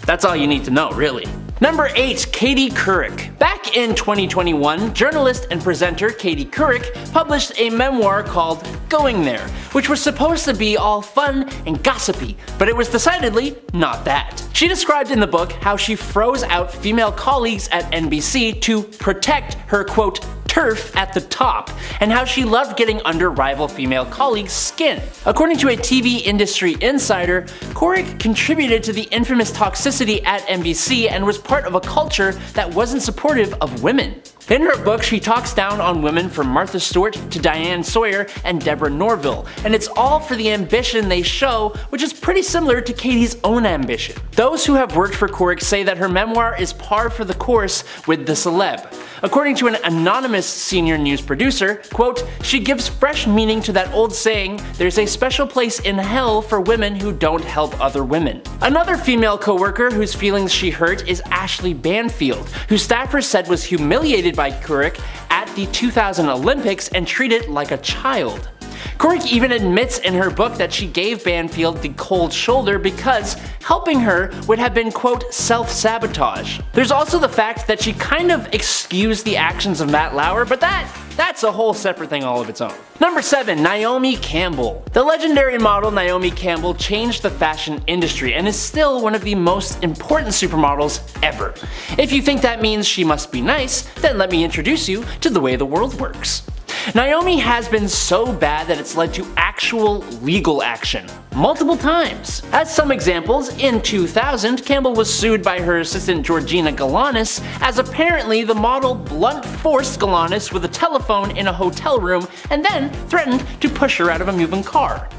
that's all you need to know, really. Number 8, Katie Couric. Back in 2021, journalist and presenter Katie Couric published a memoir called Going There, which was supposed to be all fun and gossipy, but it was decidedly not that. She described in the book how she froze out female colleagues at NBC to protect her quote, turf at the top, and how she loved getting under rival female colleagues' skin. According to a TV industry insider, Couric contributed to the infamous toxicity at NBC and was part of a culture that wasn't supportive of women. In her book, she talks down on women from Martha Stewart to Diane Sawyer and Deborah Norville, and it's all for the ambition they show, which is pretty similar to Katie's own ambition. Those who have worked for Couric say that her memoir is par for the course with the celeb. According to an anonymous senior news producer, quote, she gives fresh meaning to that old saying, there's a special place in hell for women who don't help other women. Another female co-worker whose feelings she hurt is Ashley Banfield, who staffers said was humiliated by Couric at the 2000 Olympics and treat it like a child. Cork even admits in her book that she gave Banfield the cold shoulder because helping her would have been, quote, self-sabotage. There's also the fact that she kind of excused the actions of Matt Lauer, but that's a whole separate thing all of its own. Number 7. Naomi Campbell. The legendary model Naomi Campbell changed the fashion industry and is still one of the most important supermodels ever. If you think that means she must be nice, then let me introduce you to the way the world works. Naomi has been so bad that it's led to actual legal action, multiple times. As some examples, in 2000, Campbell was sued by her assistant Georgina Galanis as apparently the model blunt forced Galanis with a telephone in a hotel room and then threatened to push her out of a moving car.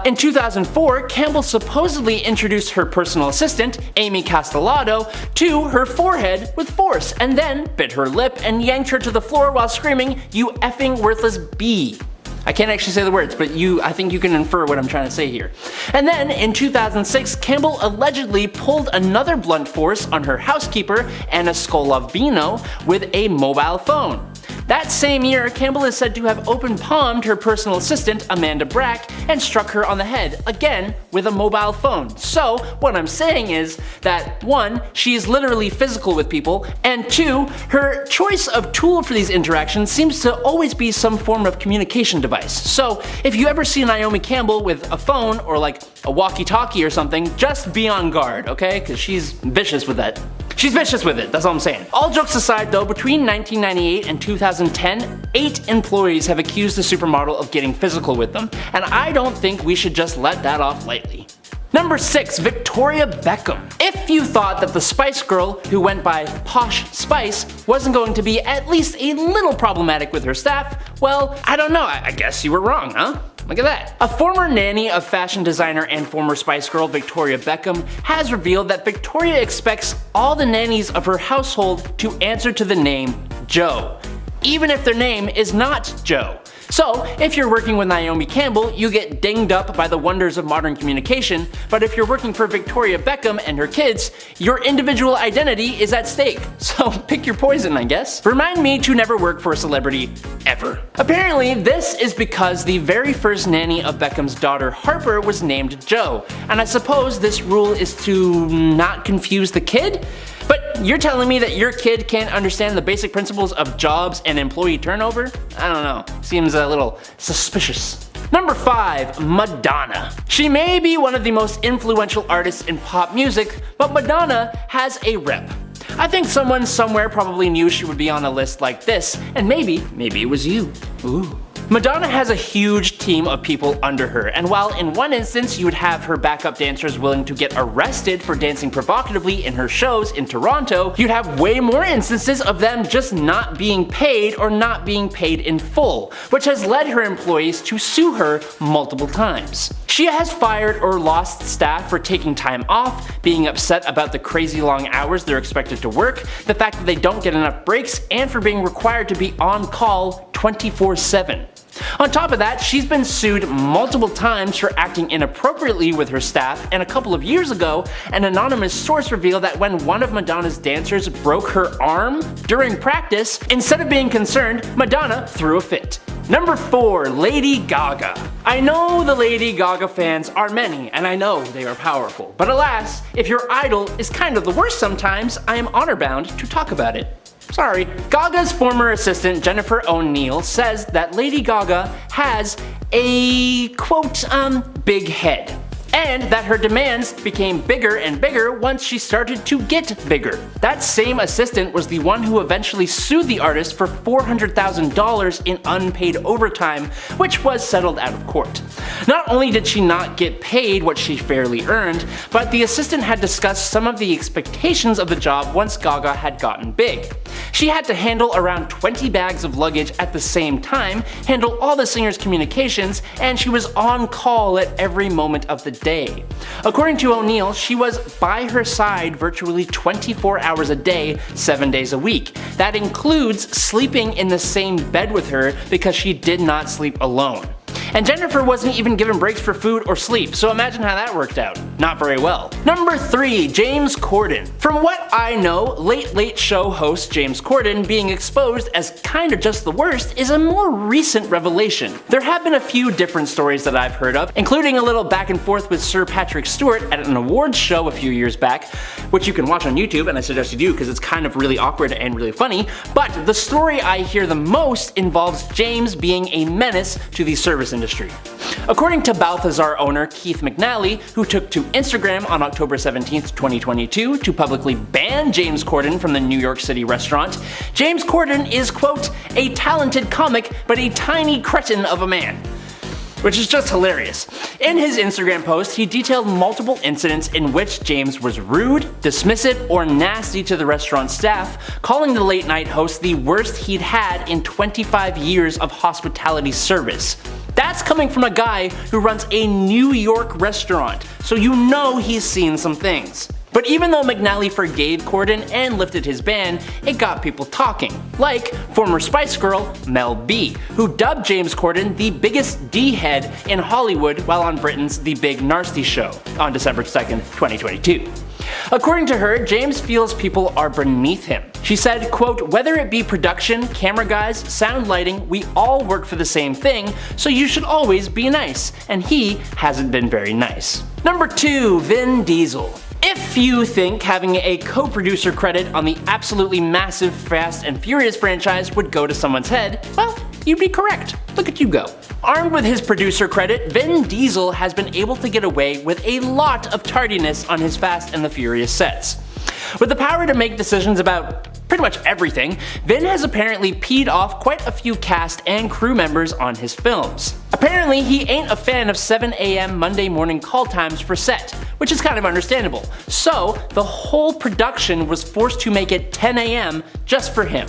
In 2004, Campbell supposedly introduced her personal assistant, Amy Castellado, to her forehead with force and then bit her lip and yanked her to the floor while screaming, "You effing worthless bee." I can't actually say the words, but I think you can infer what I'm trying to say here. And then in 2006, Campbell allegedly pulled another blunt force on her housekeeper, Anna Scolavino, with a mobile phone. That same year, Campbell is said to have open palmed her personal assistant, Amanda Brack, and struck her on the head, again with a mobile phone. So, what I'm saying is that 1, she is literally physical with people, and 2, her choice of tool for these interactions seems to always be some form of communication device. So, if you ever see Naomi Campbell with a phone or like a walkie-talkie or something, just be on guard, okay? Because she's vicious with that. She's vicious with it, that's all I'm saying. All jokes aside though, between 1998 and 2010, 8 employees have accused the supermodel of getting physical with them, and I don't think we should just let that off lightly. Number 6. Victoria Beckham. If you thought that the Spice Girl, who went by Posh Spice, wasn't going to be at least a little problematic with her staff, well, I don't know, I guess you were wrong, huh? Look at that. A former nanny of fashion designer and former Spice Girl Victoria Beckham has revealed that Victoria expects all the nannies of her household to answer to the name Joe, even if their name is not Joe. So, if you're working with Naomi Campbell, you get dinged up by the wonders of modern communication, but if you're working for Victoria Beckham and her kids, your individual identity is at stake. So pick your poison, I guess. Remind me to never work for a celebrity, ever. Apparently, this is because the very first nanny of Beckham's daughter Harper was named Joe, and I suppose this rule is to not confuse the kid? But you're telling me that your kid can't understand the basic principles of jobs and employee turnover? I don't know. Seems a little suspicious. Number 5. Madonna. She may be one of the most influential artists in pop music, but Madonna has a rep. I think someone somewhere probably knew she would be on a list like this, and maybe it was you. Ooh. Madonna has a huge team of people under her, and while in one instance you would have her backup dancers willing to get arrested for dancing provocatively in her shows in Toronto, you'd have way more instances of them just not being paid or not being paid in full, which has led her employees to sue her multiple times. She has fired or lost staff for taking time off, being upset about the crazy long hours they're expected to work, the fact that they don't get enough breaks, and for being required to be on call 24/7. On top of that, she's been sued multiple times for acting inappropriately with her staff, and a couple of years ago, an anonymous source revealed that when one of Madonna's dancers broke her arm during practice, instead of being concerned, Madonna threw a fit. Number 4. Lady Gaga. I know the Lady Gaga fans are many, and I know they are powerful, but alas, if your idol is kind of the worst sometimes, I am honor bound to talk about it. Sorry. Gaga's former assistant Jennifer O'Neill says that Lady Gaga has a, quote, big head, and that her demands became bigger and bigger once she started to get bigger. That same assistant was the one who eventually sued the artist for $400,000 in unpaid overtime, which was settled out of court. Not only did she not get paid what she fairly earned, but the assistant had discussed some of the expectations of the job once Gaga had gotten big. She had to handle around 20 bags of luggage at the same time, handle all the singer's communications, and she was on call at every moment of the day. According to O'Neill, she was by her side virtually 24 hours a day, 7 days a week. That includes sleeping in the same bed with her because she did not sleep alone. And Jennifer wasn't even given breaks for food or sleep, so imagine how that worked out. Not very well. Number 3. James Corden. From what I know, Late Late Show host James Corden being exposed as kinda just the worst is a more recent revelation. There have been a few different stories that I've heard of, including a little back and forth with Sir Patrick Stewart at an awards show a few years back, which you can watch on YouTube, and I suggest you do because it's kind of really awkward and really funny. But the story I hear the most involves James being a menace to the service industry. According to Balthazar owner Keith McNally, who took to Instagram on October 17, 2022 to publicly ban James Corden from the New York City restaurant, James Corden is, quote, a talented comic but a tiny cretin of a man. Which is just hilarious. In his Instagram post, he detailed multiple incidents in which James was rude, dismissive, or nasty to the restaurant staff, calling the late night host the worst he'd had in 25 years of hospitality service. That's coming from a guy who runs a New York restaurant, so you know he's seen some things. But even though McNally forgave Corden and lifted his ban, it got people talking. Like former Spice Girl Mel B, who dubbed James Corden the biggest D-head in Hollywood while on Britain's The Big Narsty Show on December 2nd, 2022. According to her, James feels people are beneath him. She said, quote, whether it be production, camera guys, sound lighting, we all work for the same thing, so you should always be nice. And he hasn't been very nice. Number 2. Vin Diesel. If you think having a co-producer credit on the absolutely massive Fast and Furious franchise would go to someone's head, well, you'd be correct. Look at you go. Armed with his producer credit, Vin Diesel has been able to get away with a lot of tardiness on his Fast and the Furious sets. With the power to make decisions about pretty much everything, Vin has apparently peed off quite a few cast and crew members on his films. Apparently, he ain't a fan of 7 AM Monday morning call times for set, which is kind of understandable. So, the whole production was forced to make it 10 AM just for him.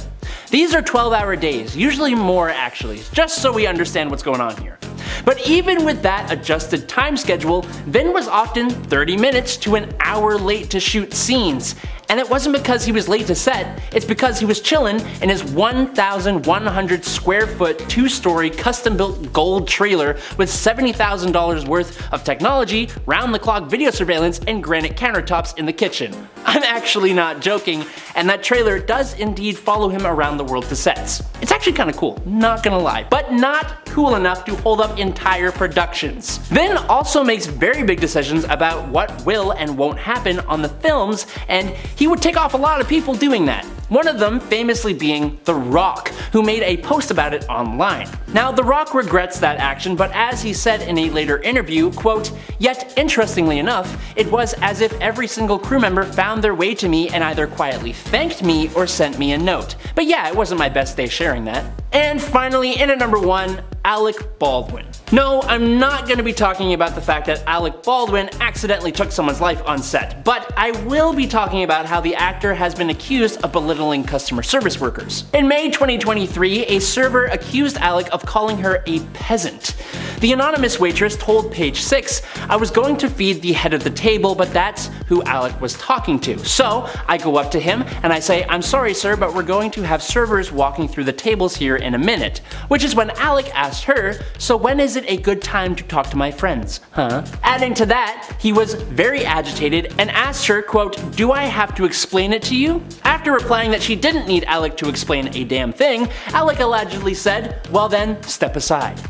These are 12-hour days, usually more actually, just so we understand what's going on here. But even with that adjusted time schedule, Vin was often 30 minutes to an hour late to shoot scenes. And it wasn't because he was late to set, it's because he was chillin' in his 1,100 square foot, 2-story, custom built gold trailer with $70,000 worth of technology, round-the-clock video surveillance, and granite countertops in the kitchen. I'm actually not joking, and that trailer does indeed follow him around the world to sets. It's actually kinda cool, not gonna lie, but not cool enough to hold up entire productions. Vin also makes very big decisions about what will and won't happen on the films, and he would tick off a lot of people doing that. One of them famously being The Rock, who made a post about it online. Now, The Rock regrets that action, but as he said in a later interview, quote, yet interestingly enough, it was as if every single crew member found their way to me and either quietly thanked me or sent me a note. But yeah, it wasn't my best day sharing that. And finally, in at number 1, Alec Baldwin. No, I'm not going to be talking about the fact that Alec Baldwin accidentally took someone's life on set, but I will be talking about how the actor has been accused of belittling customer service workers. In May 2023, a server accused Alec of calling her a peasant. The anonymous waitress told Page 6, I was going to feed the head of the table, but that's who Alec was talking to. So I go up to him and I say, I'm sorry sir, but we're going to have servers walking through the tables here in a minute. Which is when Alec asked her, so when is it a good time to talk to my friends, huh? Adding to that, he was very agitated and asked her, quote, do I have to explain it to you? After replying that she didn't need Alec to explain a damn thing, Alec allegedly said, well then, step aside.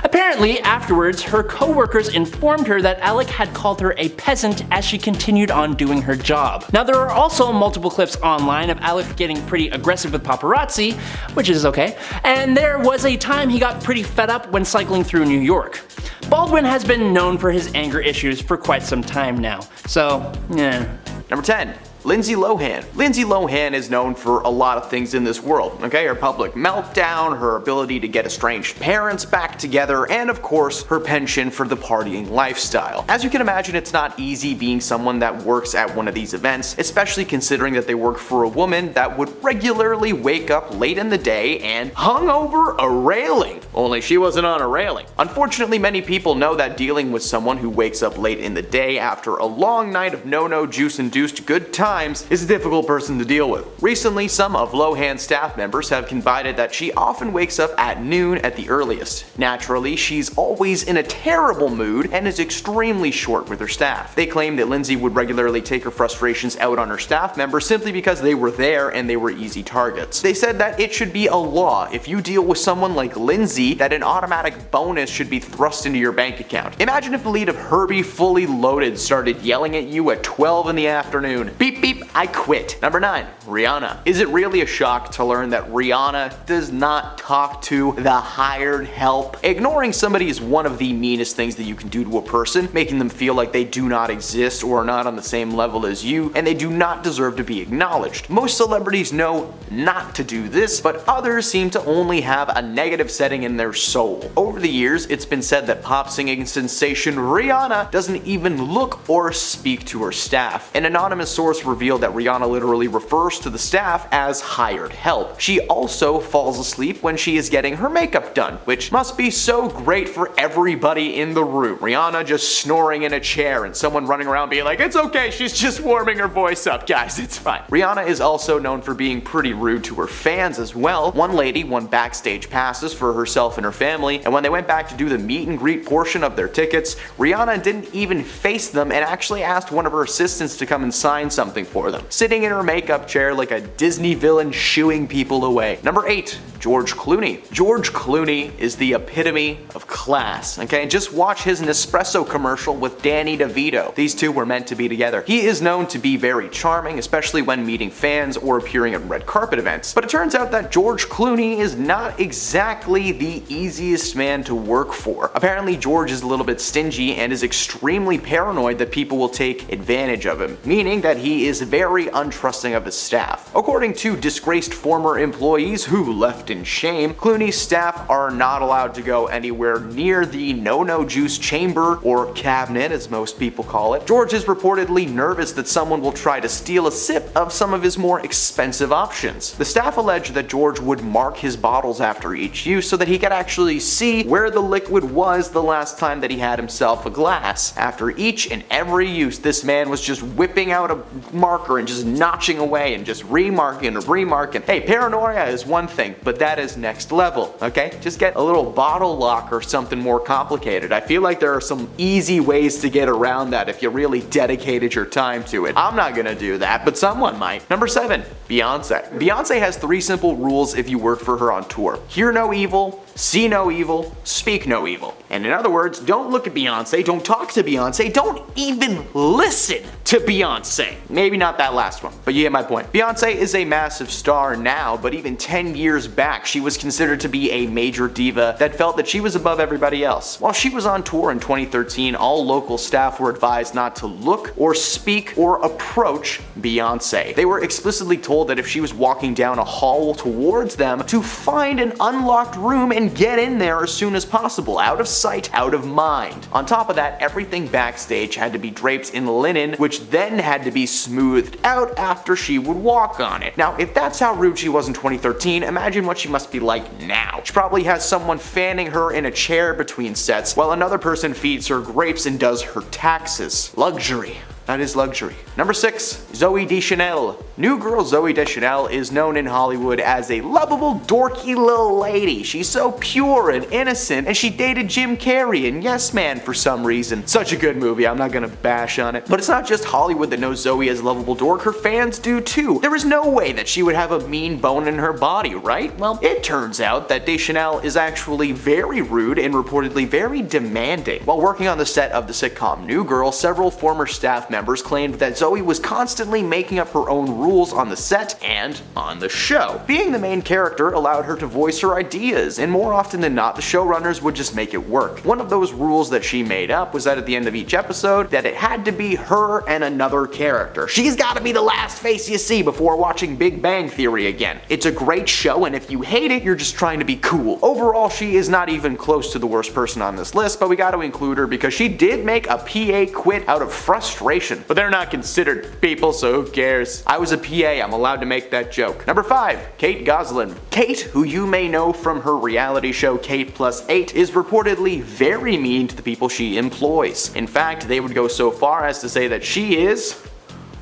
Apparently, afterwards, her co-workers informed her that Alec had called her a peasant as she continued on doing her job. Now, there are also multiple clips online of Alec getting pretty aggressive with paparazzi, which is okay, and there was a time he got pretty fed up when cycling through New York. Baldwin has been known for his anger issues for quite some time now, so, yeah. Number 10. Lindsay Lohan. Lindsay Lohan is known for a lot of things in this world, okay? Her public meltdown, her ability to get estranged parents back together, and of course, her penchant for the partying lifestyle. As you can imagine, it's not easy being someone that works at one of these events, especially considering that they work for a woman that would regularly wake up late in the day and hung over a railing. Only she wasn't on a railing. Unfortunately, many people know that dealing with someone who wakes up late in the day after a long night of no-no juice-induced good time times is a difficult person to deal with. Recently, some of Lohan's staff members have confided that she often wakes up at noon at the earliest. Naturally, she's always in a terrible mood and is extremely short with her staff. They claim that Lindsay would regularly take her frustrations out on her staff members simply because they were there and they were easy targets. They said that it should be a law if you deal with someone like Lindsay that an automatic bonus should be thrust into your bank account. Imagine if the lead of Herbie Fully Loaded started yelling at you at 12 in the afternoon. Beep beep, I quit. Number 9. Rihanna. Is it really a shock to learn that Rihanna does not talk to the hired help? Ignoring somebody is one of the meanest things that you can do to a person, making them feel like they do not exist or are not on the same level as you, and they do not deserve to be acknowledged. Most celebrities know not to do this, but others seem to only have a negative setting in their soul. Over the years, it's been said that pop singing sensation Rihanna doesn't even look or speak to her staff. An anonymous source revealed that Rihanna literally refers to the staff as hired help. She also falls asleep when she is getting her makeup done, which must be so great for everybody in the room. Rihanna just snoring in a chair and someone running around being like, it's okay, she's just warming her voice up, guys, it's fine. Rihanna is also known for being pretty rude to her fans as well. One lady won backstage passes for herself and her family, and when they went back to do the meet and greet portion of their tickets, Rihanna didn't even face them and actually asked one of her assistants to come and sign something for them, sitting in her makeup chair like a Disney villain shooing people away. Number 8. George Clooney. George Clooney is the epitome of class, okay? Just watch his Nespresso commercial with Danny DeVito. These two were meant to be together. He is known to be very charming, especially when meeting fans or appearing at red carpet events. But it turns out that George Clooney is not exactly the easiest man to work for. Apparently, George is a little bit stingy and is extremely paranoid that people will take advantage of him, meaning that he is very untrusting of his staff. According to disgraced former employees who left in shame, Clooney's staff are not allowed to go anywhere near the no-no juice chamber, or cabinet as most people call it. George is reportedly nervous that someone will try to steal a sip of some of his more expensive options. The staff alleged that George would mark his bottles after each use so that he could actually see where the liquid was the last time that he had himself a glass. After each and every use, this man was just whipping out a marker and just notching away and just remarking and remarking. Hey, paranoia is one thing, but that is next level, okay? Just get a little bottle lock or something more complicated. I feel like there are some easy ways to get around that if you really dedicated your time to it. I'm not gonna do that, but someone might. Number 7, Beyonce. Beyonce has 3 simple rules if you work for her on tour. Hear no evil, see no evil, speak no evil. And in other words, don't look at Beyonce, don't talk to Beyonce, don't even listen to Beyonce. Maybe not that last one, but you get my point. Beyonce is a massive star now, but even 10 years back, she was considered to be a major diva that felt that she was above everybody else. While she was on tour in 2013, all local staff were advised not to look or speak or approach Beyonce. They were explicitly told that if she was walking down a hall towards them, to find an unlocked room and get in there as soon as possible, out of sight, out of mind. On top of that, everything backstage had to be draped in linen, which then had to be smoothed out after she would walk on it. Now, if that's how rude she was in 2013, imagine what she must be like now. She probably has someone fanning her in a chair between sets, while another person feeds her grapes and does her taxes. Luxury. That is luxury. Number 6, Zooey Deschanel. New girl Zooey Deschanel is known in Hollywood as a lovable, dorky little lady. She's so pure and innocent, and she dated Jim Carrey and Yes Man for some reason. Such a good movie, I'm not gonna bash on it. But it's not just Hollywood that knows Zooey as a lovable dork, her fans do too. There is no way that she would have a mean bone in her body, right? Well, it turns out that Deschanel is actually very rude and reportedly very demanding. While working on the set of the sitcom New Girl, several former staff members claimed that Zooey was constantly making up her own rules on the set and on the show. Being the main character allowed her to voice her ideas, and more often than not, the showrunners would just make it work. One of those rules that she made up was that at the end of each episode, that it had to be her and another character. She's gotta be the last face you see before watching Big Bang Theory again. It's a great show, and if you hate it, you're just trying to be cool. Overall, she is not even close to the worst person on this list, but we gotta include her because she did make a PA quit out of frustration. But they're not considered people, so who cares? I was a PA, I'm allowed to make that joke. Number 5, Kate Gosselin. Kate, who you may know from her reality show Kate Plus 8, is reportedly very mean to the people she employs. In fact, they would go so far as to say that she is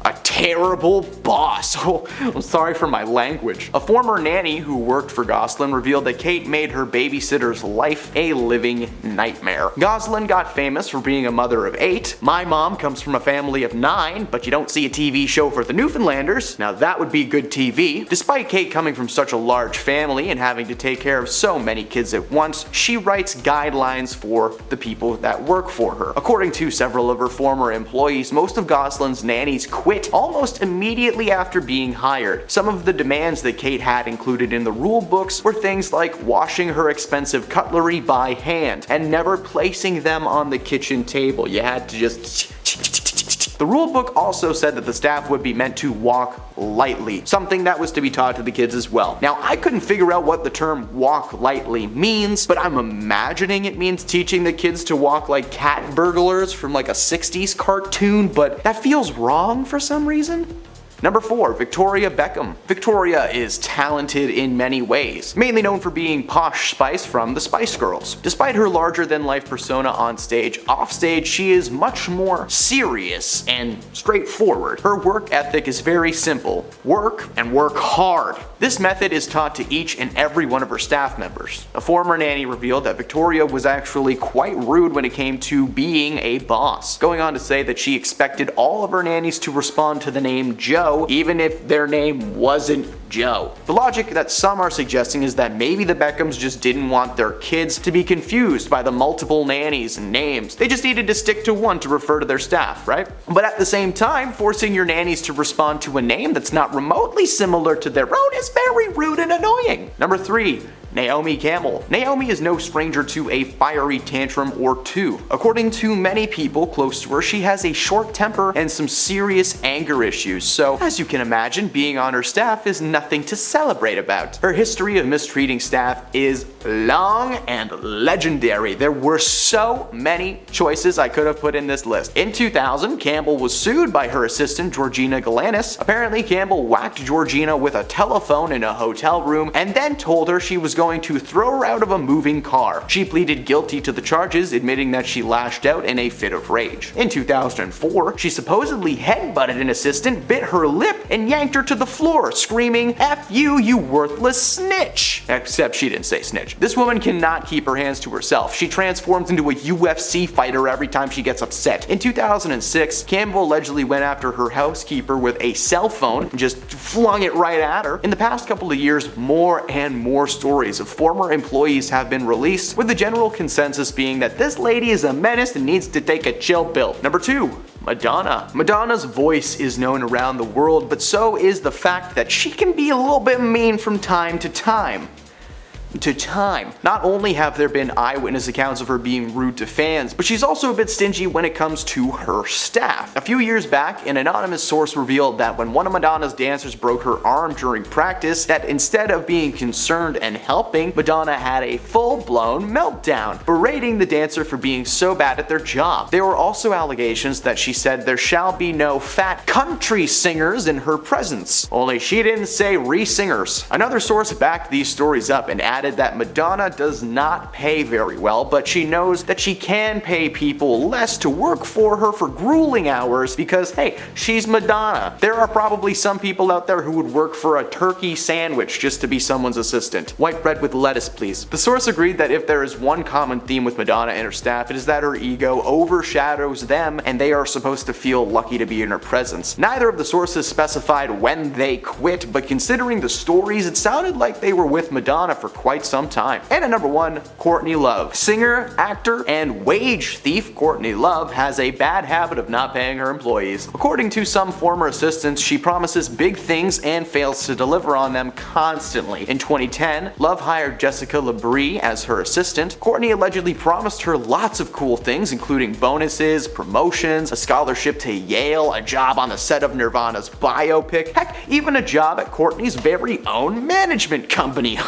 a terrible boss. Oh, I'm sorry for my language. A former nanny who worked for Goslin revealed that Kate made her babysitter's life a living nightmare. Goslin got famous for being a mother of 8. My mom comes from a family of 9, but you don't see a TV show for the Newfoundlanders. Now that would be good TV. Despite Kate coming from such a large family and having to take care of so many kids at once, she writes guidelines for the people that work for her. According to several of her former employees, most of Goslin's nannies quit almost immediately after being hired. Some of the demands that Kate had included in the rule books were things like washing her expensive cutlery by hand and never placing them on the kitchen table. You had to just... The rulebook also said that the staff would be meant to walk lightly, something that was to be taught to the kids as well. Now, I couldn't figure out what the term walk lightly means, but I'm imagining it means teaching the kids to walk like cat burglars from like a 60s cartoon, but that feels wrong for some reason. Number 4, Victoria Beckham. Victoria is talented in many ways, mainly known for being Posh Spice from the Spice Girls. Despite her larger-than-life persona on stage, offstage she is much more serious and straightforward. Her work ethic is very simple. Work and work hard. This method is taught to each and every one of her staff members. A former nanny revealed that Victoria was actually quite rude when it came to being a boss, going on to say that she expected all of her nannies to respond to the name Joe, even if their name wasn't Joe. The logic that some are suggesting is that maybe the Beckhams just didn't want their kids to be confused by the multiple nannies and names. They just needed to stick to one to refer to their staff, right? But at the same time, forcing your nannies to respond to a name that's not remotely similar to their own is very rude and annoying. Number 3, Naomi Campbell. Naomi is no stranger to a fiery tantrum or two. According to many people close to her, she has a short temper and some serious anger issues, so as you can imagine, being on her staff is nothing to celebrate about. Her history of mistreating staff is long and legendary. There were so many choices I could have put in this list. In 2000, Campbell was sued by her assistant Georgina Galanis. Apparently, Campbell whacked Georgina with a telephone in a hotel room and then told her she was going to throw her out of a moving car. She pleaded guilty to the charges, admitting that she lashed out in a fit of rage. In 2004, she supposedly headbutted an assistant, bit her lip, and yanked her to the floor, screaming, "F you, you worthless snitch!" Except she didn't say snitch. This woman cannot keep her hands to herself. She transforms into a UFC fighter every time she gets upset. In 2006, Campbell allegedly went after her housekeeper with a cell phone and just flung it right at her. In the past couple of years, more and more stories of former employees have been released, with the general consensus being that this lady is a menace and needs to take a chill pill. Number 2, Madonna. Madonna's voice is known around the world, but so is the fact that she can be a little bit mean from time to time. Not only have there been eyewitness accounts of her being rude to fans, but she's also a bit stingy when it comes to her staff. A few years back, an anonymous source revealed that when one of Madonna's dancers broke her arm during practice, that instead of being concerned and helping, Madonna had a full-blown meltdown, berating the dancer for being so bad at their job. There were also allegations that she said there shall be no fat country singers in her presence. Only she didn't say re-singers. Another source backed these stories up and added that Madonna does not pay very well, but she knows that she can pay people less to work for her for grueling hours because, hey, she's Madonna. There are probably some people out there who would work for a turkey sandwich just to be someone's assistant. White bread with lettuce, please. The source agreed that if there is one common theme with Madonna and her staff, it is that her ego overshadows them and they are supposed to feel lucky to be in her presence. Neither of the sources specified when they quit, but considering the stories, it sounded like they were with Madonna for quite some time. And at number 1, Courtney Love. Singer, actor, and wage thief Courtney Love has a bad habit of not paying her employees. According to some former assistants, she promises big things and fails to deliver on them constantly. In 2010, Love hired Jessica Labrie as her assistant. Courtney allegedly promised her lots of cool things, including bonuses, promotions, a scholarship to Yale, a job on the set of Nirvana's biopic, heck, even a job at Courtney's very own management company.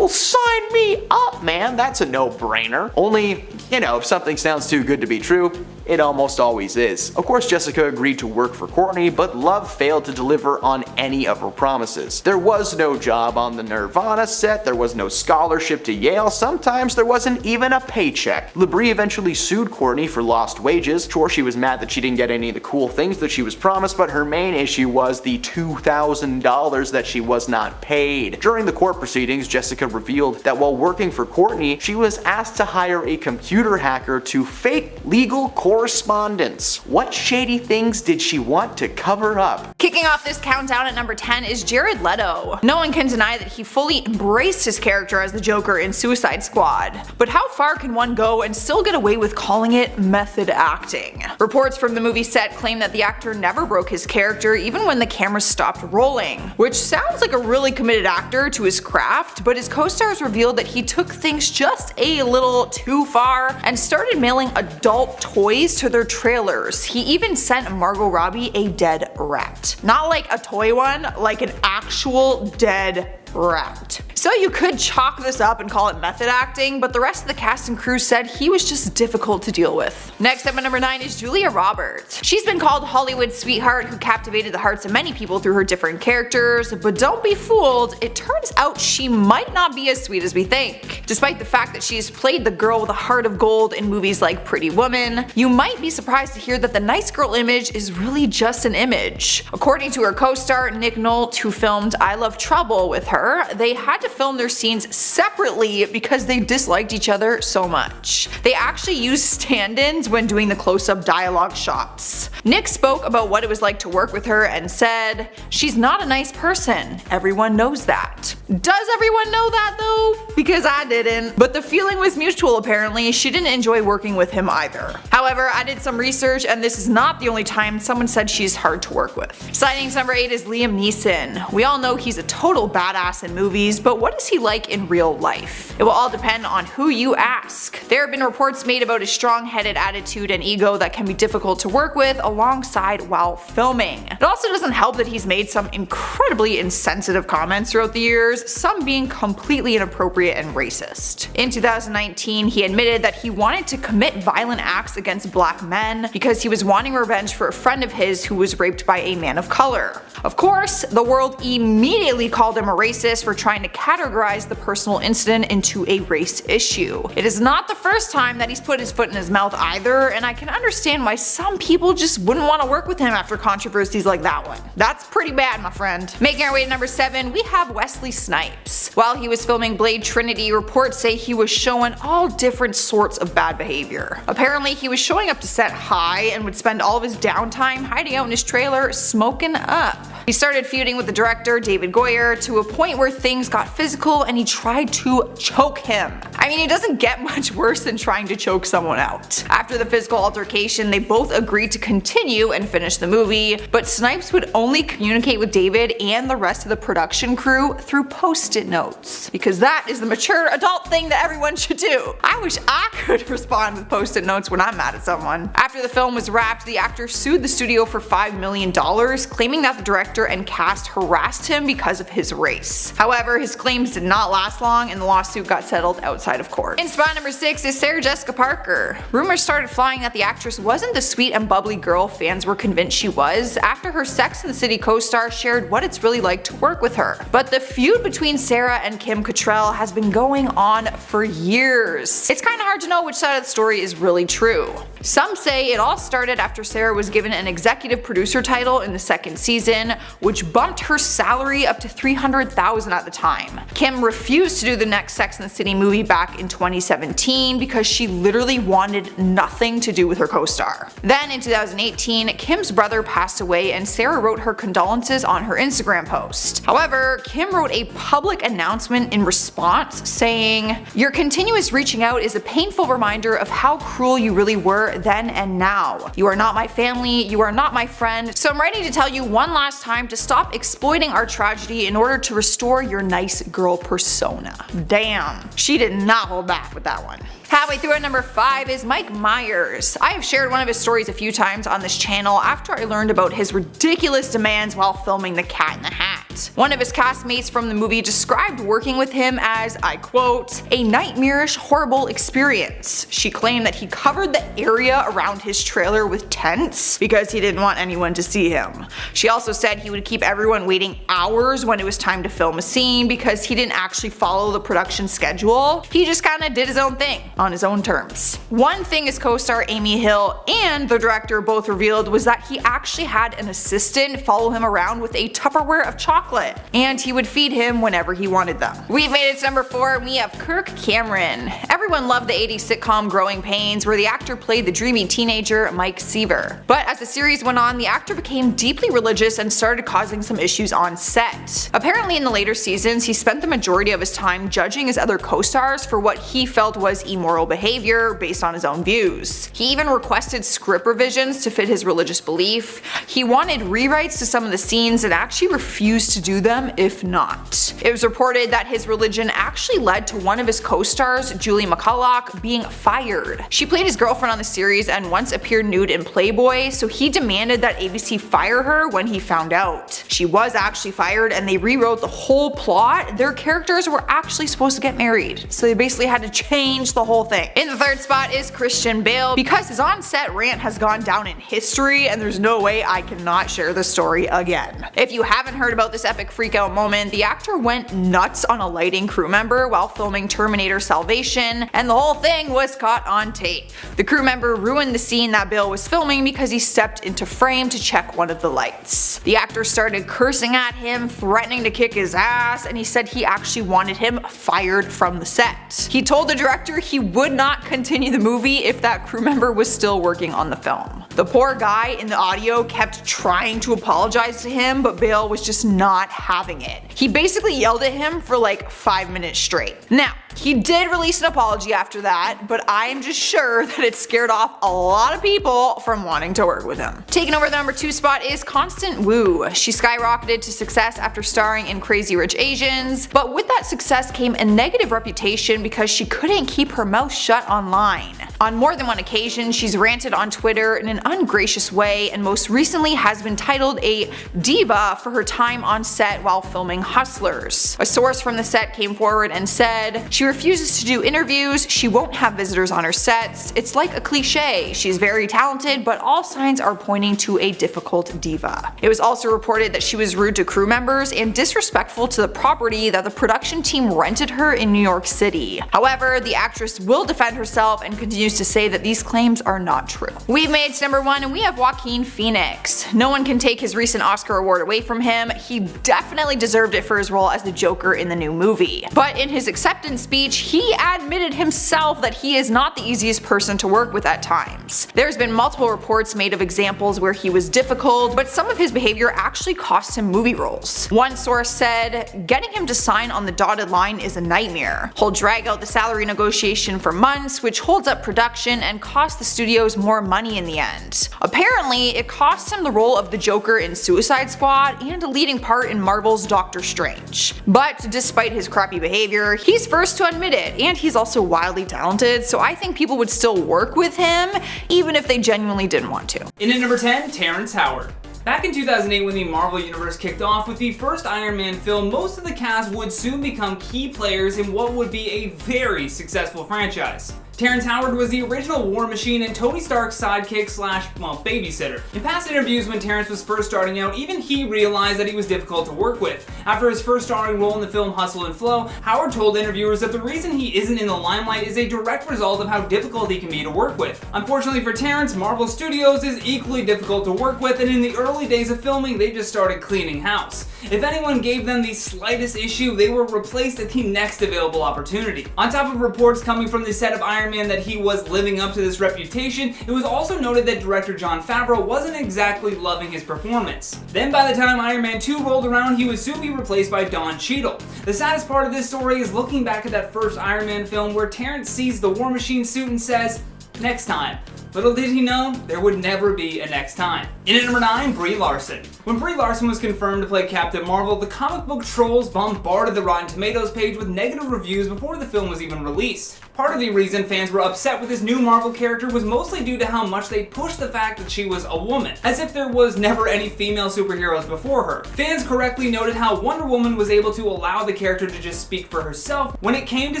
Well, sign me up, man. That's a no-brainer. Only, if something sounds too good to be true, it almost always is. Of course, Jessica agreed to work for Courtney, but Love failed to deliver on any of her promises. There was no job on the Nirvana set, there was no scholarship to Yale, sometimes there wasn't even a paycheck. Labrie eventually sued Courtney for lost wages. Sure, she was mad that she didn't get any of the cool things that she was promised, but her main issue was the $2,000 that she was not paid. During the court proceedings, Jessica revealed that while working for Courtney, she was asked to hire a computer hacker to fake legal correspondence. What shady things did she want to cover up? Kicking off this countdown at number 10 is Jared Leto. No one can deny that he fully embraced his character as the Joker in Suicide Squad. But how far can one go and still get away with calling it method acting? Reports from the movie set claim that the actor never broke his character even when the camera stopped rolling, which sounds like a really committed actor to his craft, but his co-stars revealed that he took things just a little too far and started mailing adult toys to their trailers. He even sent Margot Robbie a dead rat. Not like a toy one, like an actual dead rat. So you could chalk this up and call it method acting, but the rest of the cast and crew said he was just difficult to deal with. Next up at number 9 is Julia Roberts. She's been called Hollywood's sweetheart who captivated the hearts of many people through her different characters, but don't be fooled, it turns out she might not be as sweet as we think. Despite the fact that she's played the girl with a heart of gold in movies like Pretty Woman, you might be surprised to hear that the nice girl image is really just an image. According to her co-star Nick Nolte, who filmed I Love Trouble with her, they had to film their scenes separately because they disliked each other so much. They actually used stand-ins when doing the close-up dialogue shots. Nick spoke about what it was like to work with her and said, "She's not a nice person. Everyone knows that." Does everyone know that though? Because I didn't. But the feeling was mutual apparently. She didn't enjoy working with him either. However, I did some research and this is not the only time someone said she's hard to work with. Sightings number 8 is Liam Neeson. We all know he's a total badass in movies, but what is he like in real life? It will all depend on who you ask. There have been reports made about his strong-headed attitude and ego that can be difficult to work with alongside while filming. It also doesn't help that he's made some incredibly insensitive comments throughout the years, some being completely inappropriate and racist. In 2019, he admitted that he wanted to commit violent acts against black men because he was wanting revenge for a friend of his who was raped by a man of color. Of course, the world immediately called him a racist for trying to categorize the personal incident into a race issue. It is not the first time that he's put his foot in his mouth either, and I can understand why some people just wouldn't want to work with him after controversies like that one. That's pretty bad, my friend. Making our way to number 7, we have Wesley Snipes. While he was filming Blade Trinity, reports say he was showing all different sorts of bad behavior. Apparently, he was showing up to set high and would spend all of his downtime hiding out in his trailer smoking up. He started feuding with the director, David Goyer, to a point where things got physical and he tried to choke him. I mean, it doesn't get much worse than trying to choke someone out. After the physical altercation, they both agreed to continue and finish the movie, but Snipes would only communicate with David and the rest of the production crew through post-it notes, because that is the mature adult thing that everyone should do. I wish I could respond with post-it notes when I'm mad at someone. After the film was wrapped, the actor sued the studio for $5 million, claiming that the director and cast harassed him because of his race. However, his claims did not last long and the lawsuit got settled outside of court. In spot number 6 is Sarah Jessica Parker. Rumors started flying that the actress wasn't the sweet and bubbly girl fans were convinced she was after her Sex and the City co-star shared what it's really like to work with her. But the feud between Sarah and Kim Cattrall has been going on for years. It's kinda hard to know which side of the story is really true. Some say it all started after Sarah was given an executive producer title in the second season, which bumped her salary up to $300,000 at the time. Kim refused to do the next Sex and the City movie back in 2017 because she literally wanted nothing to do with her co-star. Then in 2018, Kim's brother passed away and Sarah wrote her condolences on her Instagram post. However, Kim wrote a public announcement in response saying, "Your continuous reaching out is a painful reminder of how cruel you really were then and now. You are not my family, you are not my friend, so I'm writing to tell you one last time to stop exploiting our tragedy in order to restore your nice girl persona." Damn, she did not hold back with that one. Halfway through at number 5 is Mike Myers. I have shared one of his stories a few times on this channel after I learned about his ridiculous demands while filming The Cat in the Hat. One of his castmates from the movie described working with him as, I quote, a nightmarish, horrible experience. She claimed that he covered the area around his trailer with tents because he didn't want anyone to see him. She also said he would keep everyone waiting hours when it was time to film a scene because he didn't actually follow the production schedule. He just kinda did his own thing on his own terms. One thing his co-star Amy Hill and the director both revealed was that he actually had an assistant follow him around with a Tupperware of chocolate, and he would feed him whenever he wanted them. We've made it to number 4 and we have Kirk Cameron. Everyone loved the 80s sitcom Growing Pains, where the actor played the dreamy teenager Mike Seaver. But as the series went on, the actor became deeply religious and started causing some issues on set. Apparently in the later seasons, he spent the majority of his time judging his other co-stars for what he felt was immoral behavior based on his own views. He even requested script revisions to fit his religious belief. He wanted rewrites to some of the scenes and actually refused to do them if not. It was reported that his religion actually led to one of his co-stars, Julie McCulloch, being fired. She played his girlfriend on the series and once appeared nude in Playboy, so he demanded that ABC fire her when he found out. She was actually fired and they rewrote the whole plot. Their characters were actually supposed to get married, so they basically had to change the whole thing. In the 3rd spot is Christian Bale, because his on-set rant has gone down in history and there's no way I cannot share the story again. If you haven't heard about this epic freakout moment, the actor went nuts on a lighting crew member while filming Terminator Salvation, and the whole thing was caught on tape. The crew member ruined the scene that Bale was filming because he stepped into frame to check one of the lights. The actor started cursing at him, threatening to kick his ass, and he said he actually wanted him fired from the set. He told the director he would not continue the movie if that crew member was still working on the film. The poor guy in the audio kept trying to apologize to him, but Bale was just not having it. He basically yelled at him for like 5 minutes straight. Now, he did release an apology after that, but I am just sure that it scared off a lot of people from wanting to work with him. Taking over the number 2 spot is Constance Wu. She skyrocketed to success after starring in Crazy Rich Asians, but with that success came a negative reputation because she couldn't keep her mouth shut online. On more than one occasion, she's ranted on Twitter in an ungracious way, and most recently has been titled a diva for her time on set while filming Hustlers. A source from the set came forward and said, "She refuses to do interviews, she won't have visitors on her sets, it's like a cliche, she's very talented but all signs are pointing to a difficult diva." It was also reported that she was rude to crew members and disrespectful to the property that the production team rented her in New York City. However, the actress will defend herself and continues to say that these claims are not true. We've made it to number 1 and we have Joaquin Phoenix. No one can take his recent Oscar award away from him. He definitely deserved it for his role as the Joker in the new movie. But in his acceptance speech, he admitted himself that he is not the easiest person to work with at times. There's been multiple reports made of examples where he was difficult, but some of his behavior actually cost him movie roles. One source said, "Getting him to sign on the dotted line is a nightmare. He'll drag out the salary negotiation for months, which holds up production and costs the studios more money in the end." Apparently, it cost him the role of the Joker in Suicide Squad and a leading part in Marvel's Doctor Strange. But despite his crappy behavior, he's first to admit it, and he's also wildly talented, so I think people would still work with him even if they genuinely didn't want to. In at number 10, Terrence Howard. Back in 2008, when the Marvel Universe kicked off with the first Iron Man film, most of the cast would soon become key players in what would be a very successful franchise. Terrence Howard was the original War Machine and Tony Stark's sidekick slash, well, babysitter. In past interviews when Terrence was first starting out, even he realized that he was difficult to work with. After his first starring role in the film Hustle and Flow, Howard told interviewers that the reason he isn't in the limelight is a direct result of how difficult he can be to work with. Unfortunately for Terrence, Marvel Studios is equally difficult to work with, and in the early days of filming, they just started cleaning house. If anyone gave them the slightest issue, they were replaced at the next available opportunity. On top of reports coming from the set of Iron Man that he was living up to this reputation, it was also noted that director Jon Favreau wasn't exactly loving his performance. Then by the time Iron Man 2 rolled around, he would soon be replaced by Don Cheadle. The saddest part of this story is looking back at that first Iron Man film where Terrence sees the War Machine suit and says, "Next time." Little did he know, there would never be a next time. In at number 9, Brie Larson. When Brie Larson was confirmed to play Captain Marvel, the comic book trolls bombarded the Rotten Tomatoes page with negative reviews before the film was even released. Part of the reason fans were upset with this new Marvel character was mostly due to how much they pushed the fact that she was a woman, as if there was never any female superheroes before her. Fans correctly noted how Wonder Woman was able to allow the character to just speak for herself when it came to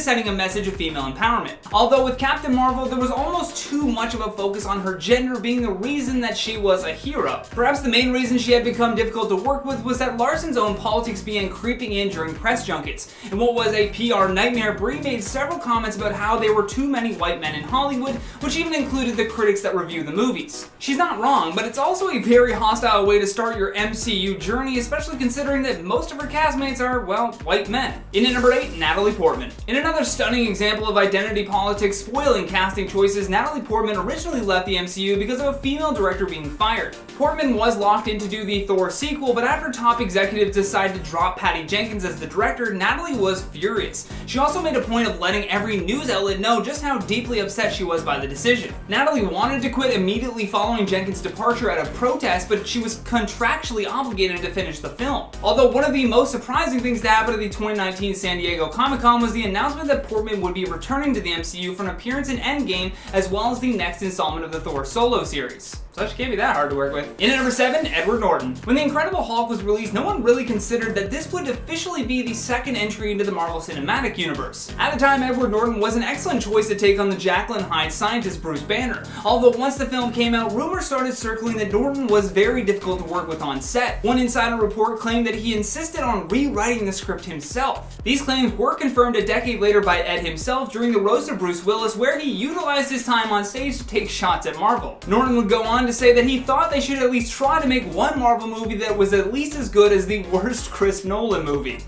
sending a message of female empowerment. Although with Captain Marvel, there was almost too much of a focus on her gender being the reason that she was a hero. Perhaps the main reason she had become difficult to work with was that Larson's own politics began creeping in during press junkets. In what was a PR nightmare, Brie made several comments about how there were too many white men in Hollywood, which even included the critics that review the movies. She's not wrong, but it's also a very hostile way to start your MCU journey, especially considering that most of her castmates are, well, white men. In at number 8, Natalie Portman. In another stunning example of identity politics spoiling casting choices, Natalie Portman originally left the MCU because of a female director being fired. Portman was locked in to do the Thor sequel, but after top executives decided to drop Patty Jenkins as the director, Natalie was furious. She also made a point of letting every news outlet know just how deeply upset she was by the decision. Natalie wanted to quit immediately following Jenkins' departure out of protest, but she was contractually obligated to finish the film. Although one of the most surprising things to happen at the 2019 San Diego Comic-Con was the announcement that Portman would be returning to the MCU for an appearance in Endgame, as well as the next installment of the Thor solo series. So she can't be that hard to work with. In at number 7, Edward Norton. When The Incredible Hulk was released, no one really considered that this would officially be the second entry into the Marvel Cinematic Universe. At the time, Edward Norton was an excellent choice to take on the Jekyll and Hyde scientist Bruce Banner. Although once the film came out, rumors started circling that Norton was very difficult to work with on set. One insider report claimed that he insisted on rewriting the script himself. These claims were confirmed a decade later by Ed himself during the roast of Bruce Willis, where he utilized his time on stage to take shots at Marvel. Norton would go on to say that he thought they should at least try to make one Marvel movie that was at least as good as the worst Chris Nolan movie.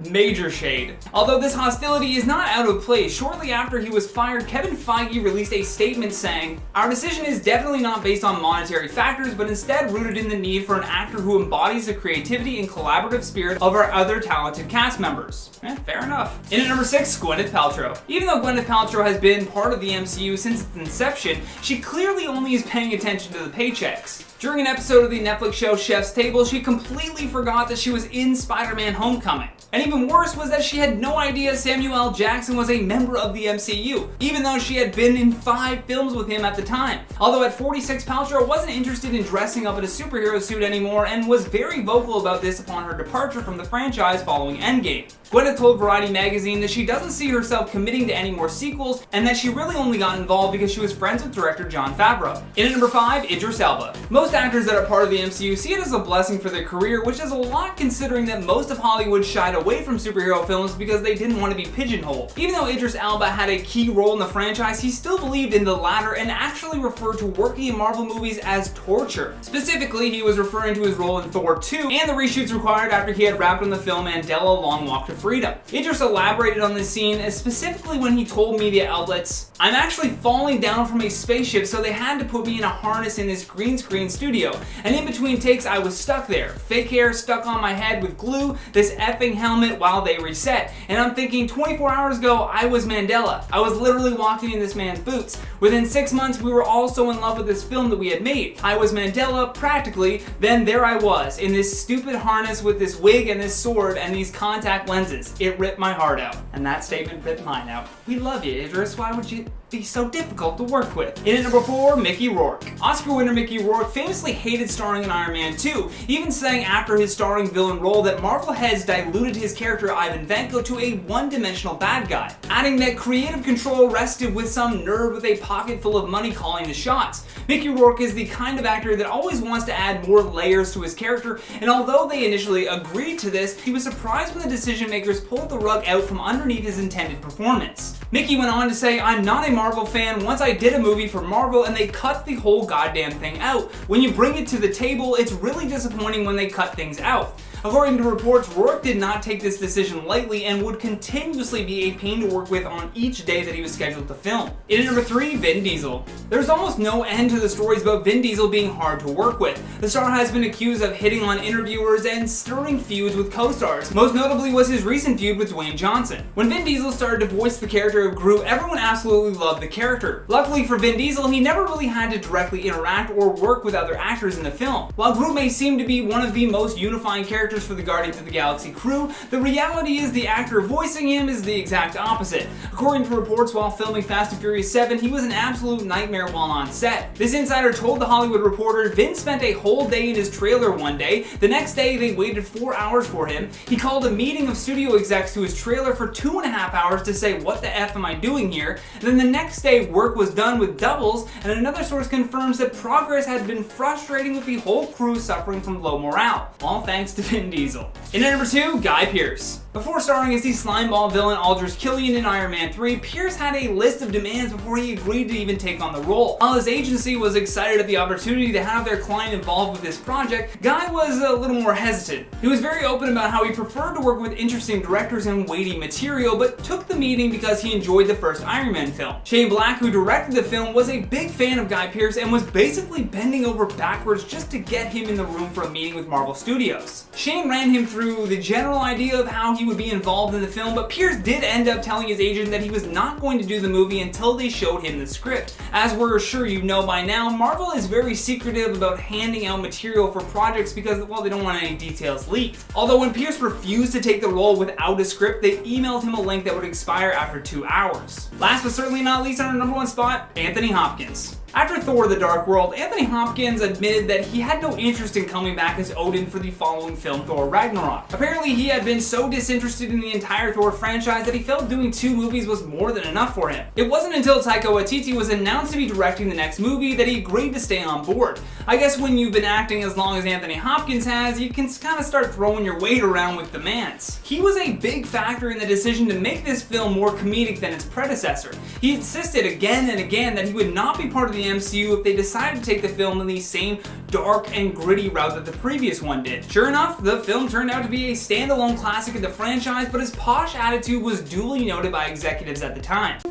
Major shade. Although this hostility is not out of place, shortly after he was fired, Kevin Feige released a statement saying, "Our decision is definitely not based on monetary factors, but instead rooted in the need for an actor who embodies the creativity and collaborative spirit of our other talented cast members." Fair enough. In at number 6, Gwyneth Paltrow. Even though Gwyneth Paltrow has been part of the MCU since its inception, she clearly only is paying attention to the paychecks. During an episode of the Netflix show Chef's Table, she completely forgot that she was in Spider-Man Homecoming. And even worse was that she had no idea Samuel L. Jackson was a member of the MCU, even though she had been in 5 films with him at the time. Although at 46, Paltrow wasn't interested in dressing up in a superhero suit anymore and was very vocal about this upon her departure from the franchise following Endgame. Gwyneth told Variety magazine that she doesn't see herself committing to any more sequels and that she really only got involved because she was friends with director Jon Favreau. In at number 5, Idris Elba. Most actors that are part of the MCU see it as a blessing for their career, which is a lot considering that most of Hollywood shied away from superhero films because they didn't want to be pigeonholed. Even though Idris Elba had a key role in the franchise, he still believed in the latter and actually referred to working in Marvel movies as torture. Specifically, he was referring to his role in Thor 2 and the reshoots required after he had wrapped on the film Mandela: Long Walk to Freedom. Idris elaborated on this scene, specifically when he told media outlets, "I'm actually falling down from a spaceship, so they had to put me in a harness in this green screen studio, and in between takes I was stuck there. Fake hair stuck on my head with glue, this effing helmet while they reset. And I'm thinking 24 hours ago, I was Mandela. I was literally walking in this man's boots. Within 6 months, we were all so in love with this film that we had made. I was Mandela, practically, then there I was, in this stupid harness with this wig and this sword and these contact lenses. It ripped my heart out." And that statement ripped mine out. We love you, Idris. Why would you be so difficult to work with? In at number 4, Mickey Rourke. Oscar winner Mickey Rourke famously hated starring in Iron Man 2, even saying after his starring villain role that Marvel heads diluted his character Ivan Vanko to a one-dimensional bad guy, adding that creative control rested with some nerd with a pocket full of money calling the shots. Mickey Rourke is the kind of actor that always wants to add more layers to his character, and although they initially agreed to this, he was surprised when the decision makers pulled the rug out from underneath his intended performance. Mickey went on to say, "I'm not a Marvel fan. Once I did a movie for Marvel and they cut the whole goddamn thing out. When you bring it to the table, it's really disappointing when they cut things out. According to reports, Rourke did not take this decision lightly and would continuously be a pain to work with on each day that he was scheduled to film. In at number 3, Vin Diesel. There's almost no end to the stories about Vin Diesel being hard to work with. The star has been accused of hitting on interviewers and stirring feuds with co-stars. Most notably was his recent feud with Dwayne Johnson. When Vin Diesel started to voice the character of Groot, everyone absolutely loved the character. Luckily for Vin Diesel, he never really had to directly interact or work with other actors in the film. While Groot may seem to be one of the most unifying characters for the Guardians of the Galaxy crew, the reality is the actor voicing him is the exact opposite. According to reports, while filming Fast and Furious 7, he was an absolute nightmare while on set. This insider told The Hollywood Reporter Vin spent a whole day in his trailer one day. The next day, they waited 4 hours for him. He called a meeting of studio execs to his trailer for 2.5 hours to say, "What the F am I doing here?" And then the next day, work was done with doubles, and another source confirms that progress had been frustrating with the whole crew suffering from low morale. All thanks to Vin Diesel. In at number 2, Guy Pearce. Before starring as the slimeball villain Aldrich Killian in Iron Man 3, Pearce had a list of demands before he agreed to even take on the role. While his agency was excited at the opportunity to have their client involved with this project, Guy was a little more hesitant. He was very open about how he preferred to work with interesting directors and weighty material, but took the meeting because he enjoyed the first Iron Man film. Shane Black, who directed the film, was a big fan of Guy Pearce and was basically bending over backwards just to get him in the room for a meeting with Marvel Studios. Shane ran him through the general idea of how he would be involved in the film, but Pearce did end up telling his agent that he was not going to do the movie until they showed him the script. As we're sure you know by now, Marvel is very secretive about handing out material for projects because, well, they don't want any details leaked. Although when Pearce refused to take the role without a script, they emailed him a link that would expire after 2 hours. Last but certainly not least, on our number 1 spot, Anthony Hopkins. After Thor: The Dark World, Anthony Hopkins admitted that he had no interest in coming back as Odin for the following film, Thor: Ragnarok. Apparently, he had been so disinterested in the entire Thor franchise that he felt doing 2 movies was more than enough for him. It wasn't until Taika Waititi was announced to be directing the next movie that he agreed to stay on board. I guess when you've been acting as long as Anthony Hopkins has, you can kind of start throwing your weight around with demands. He was a big factor in the decision to make this film more comedic than its predecessor. He insisted again and again that he would not be part of the MCU if they decided to take the film in the same dark and gritty route that the previous one did. Sure enough, the film turned out to be a standalone classic of the franchise, but his posh attitude was duly noted by executives at the time.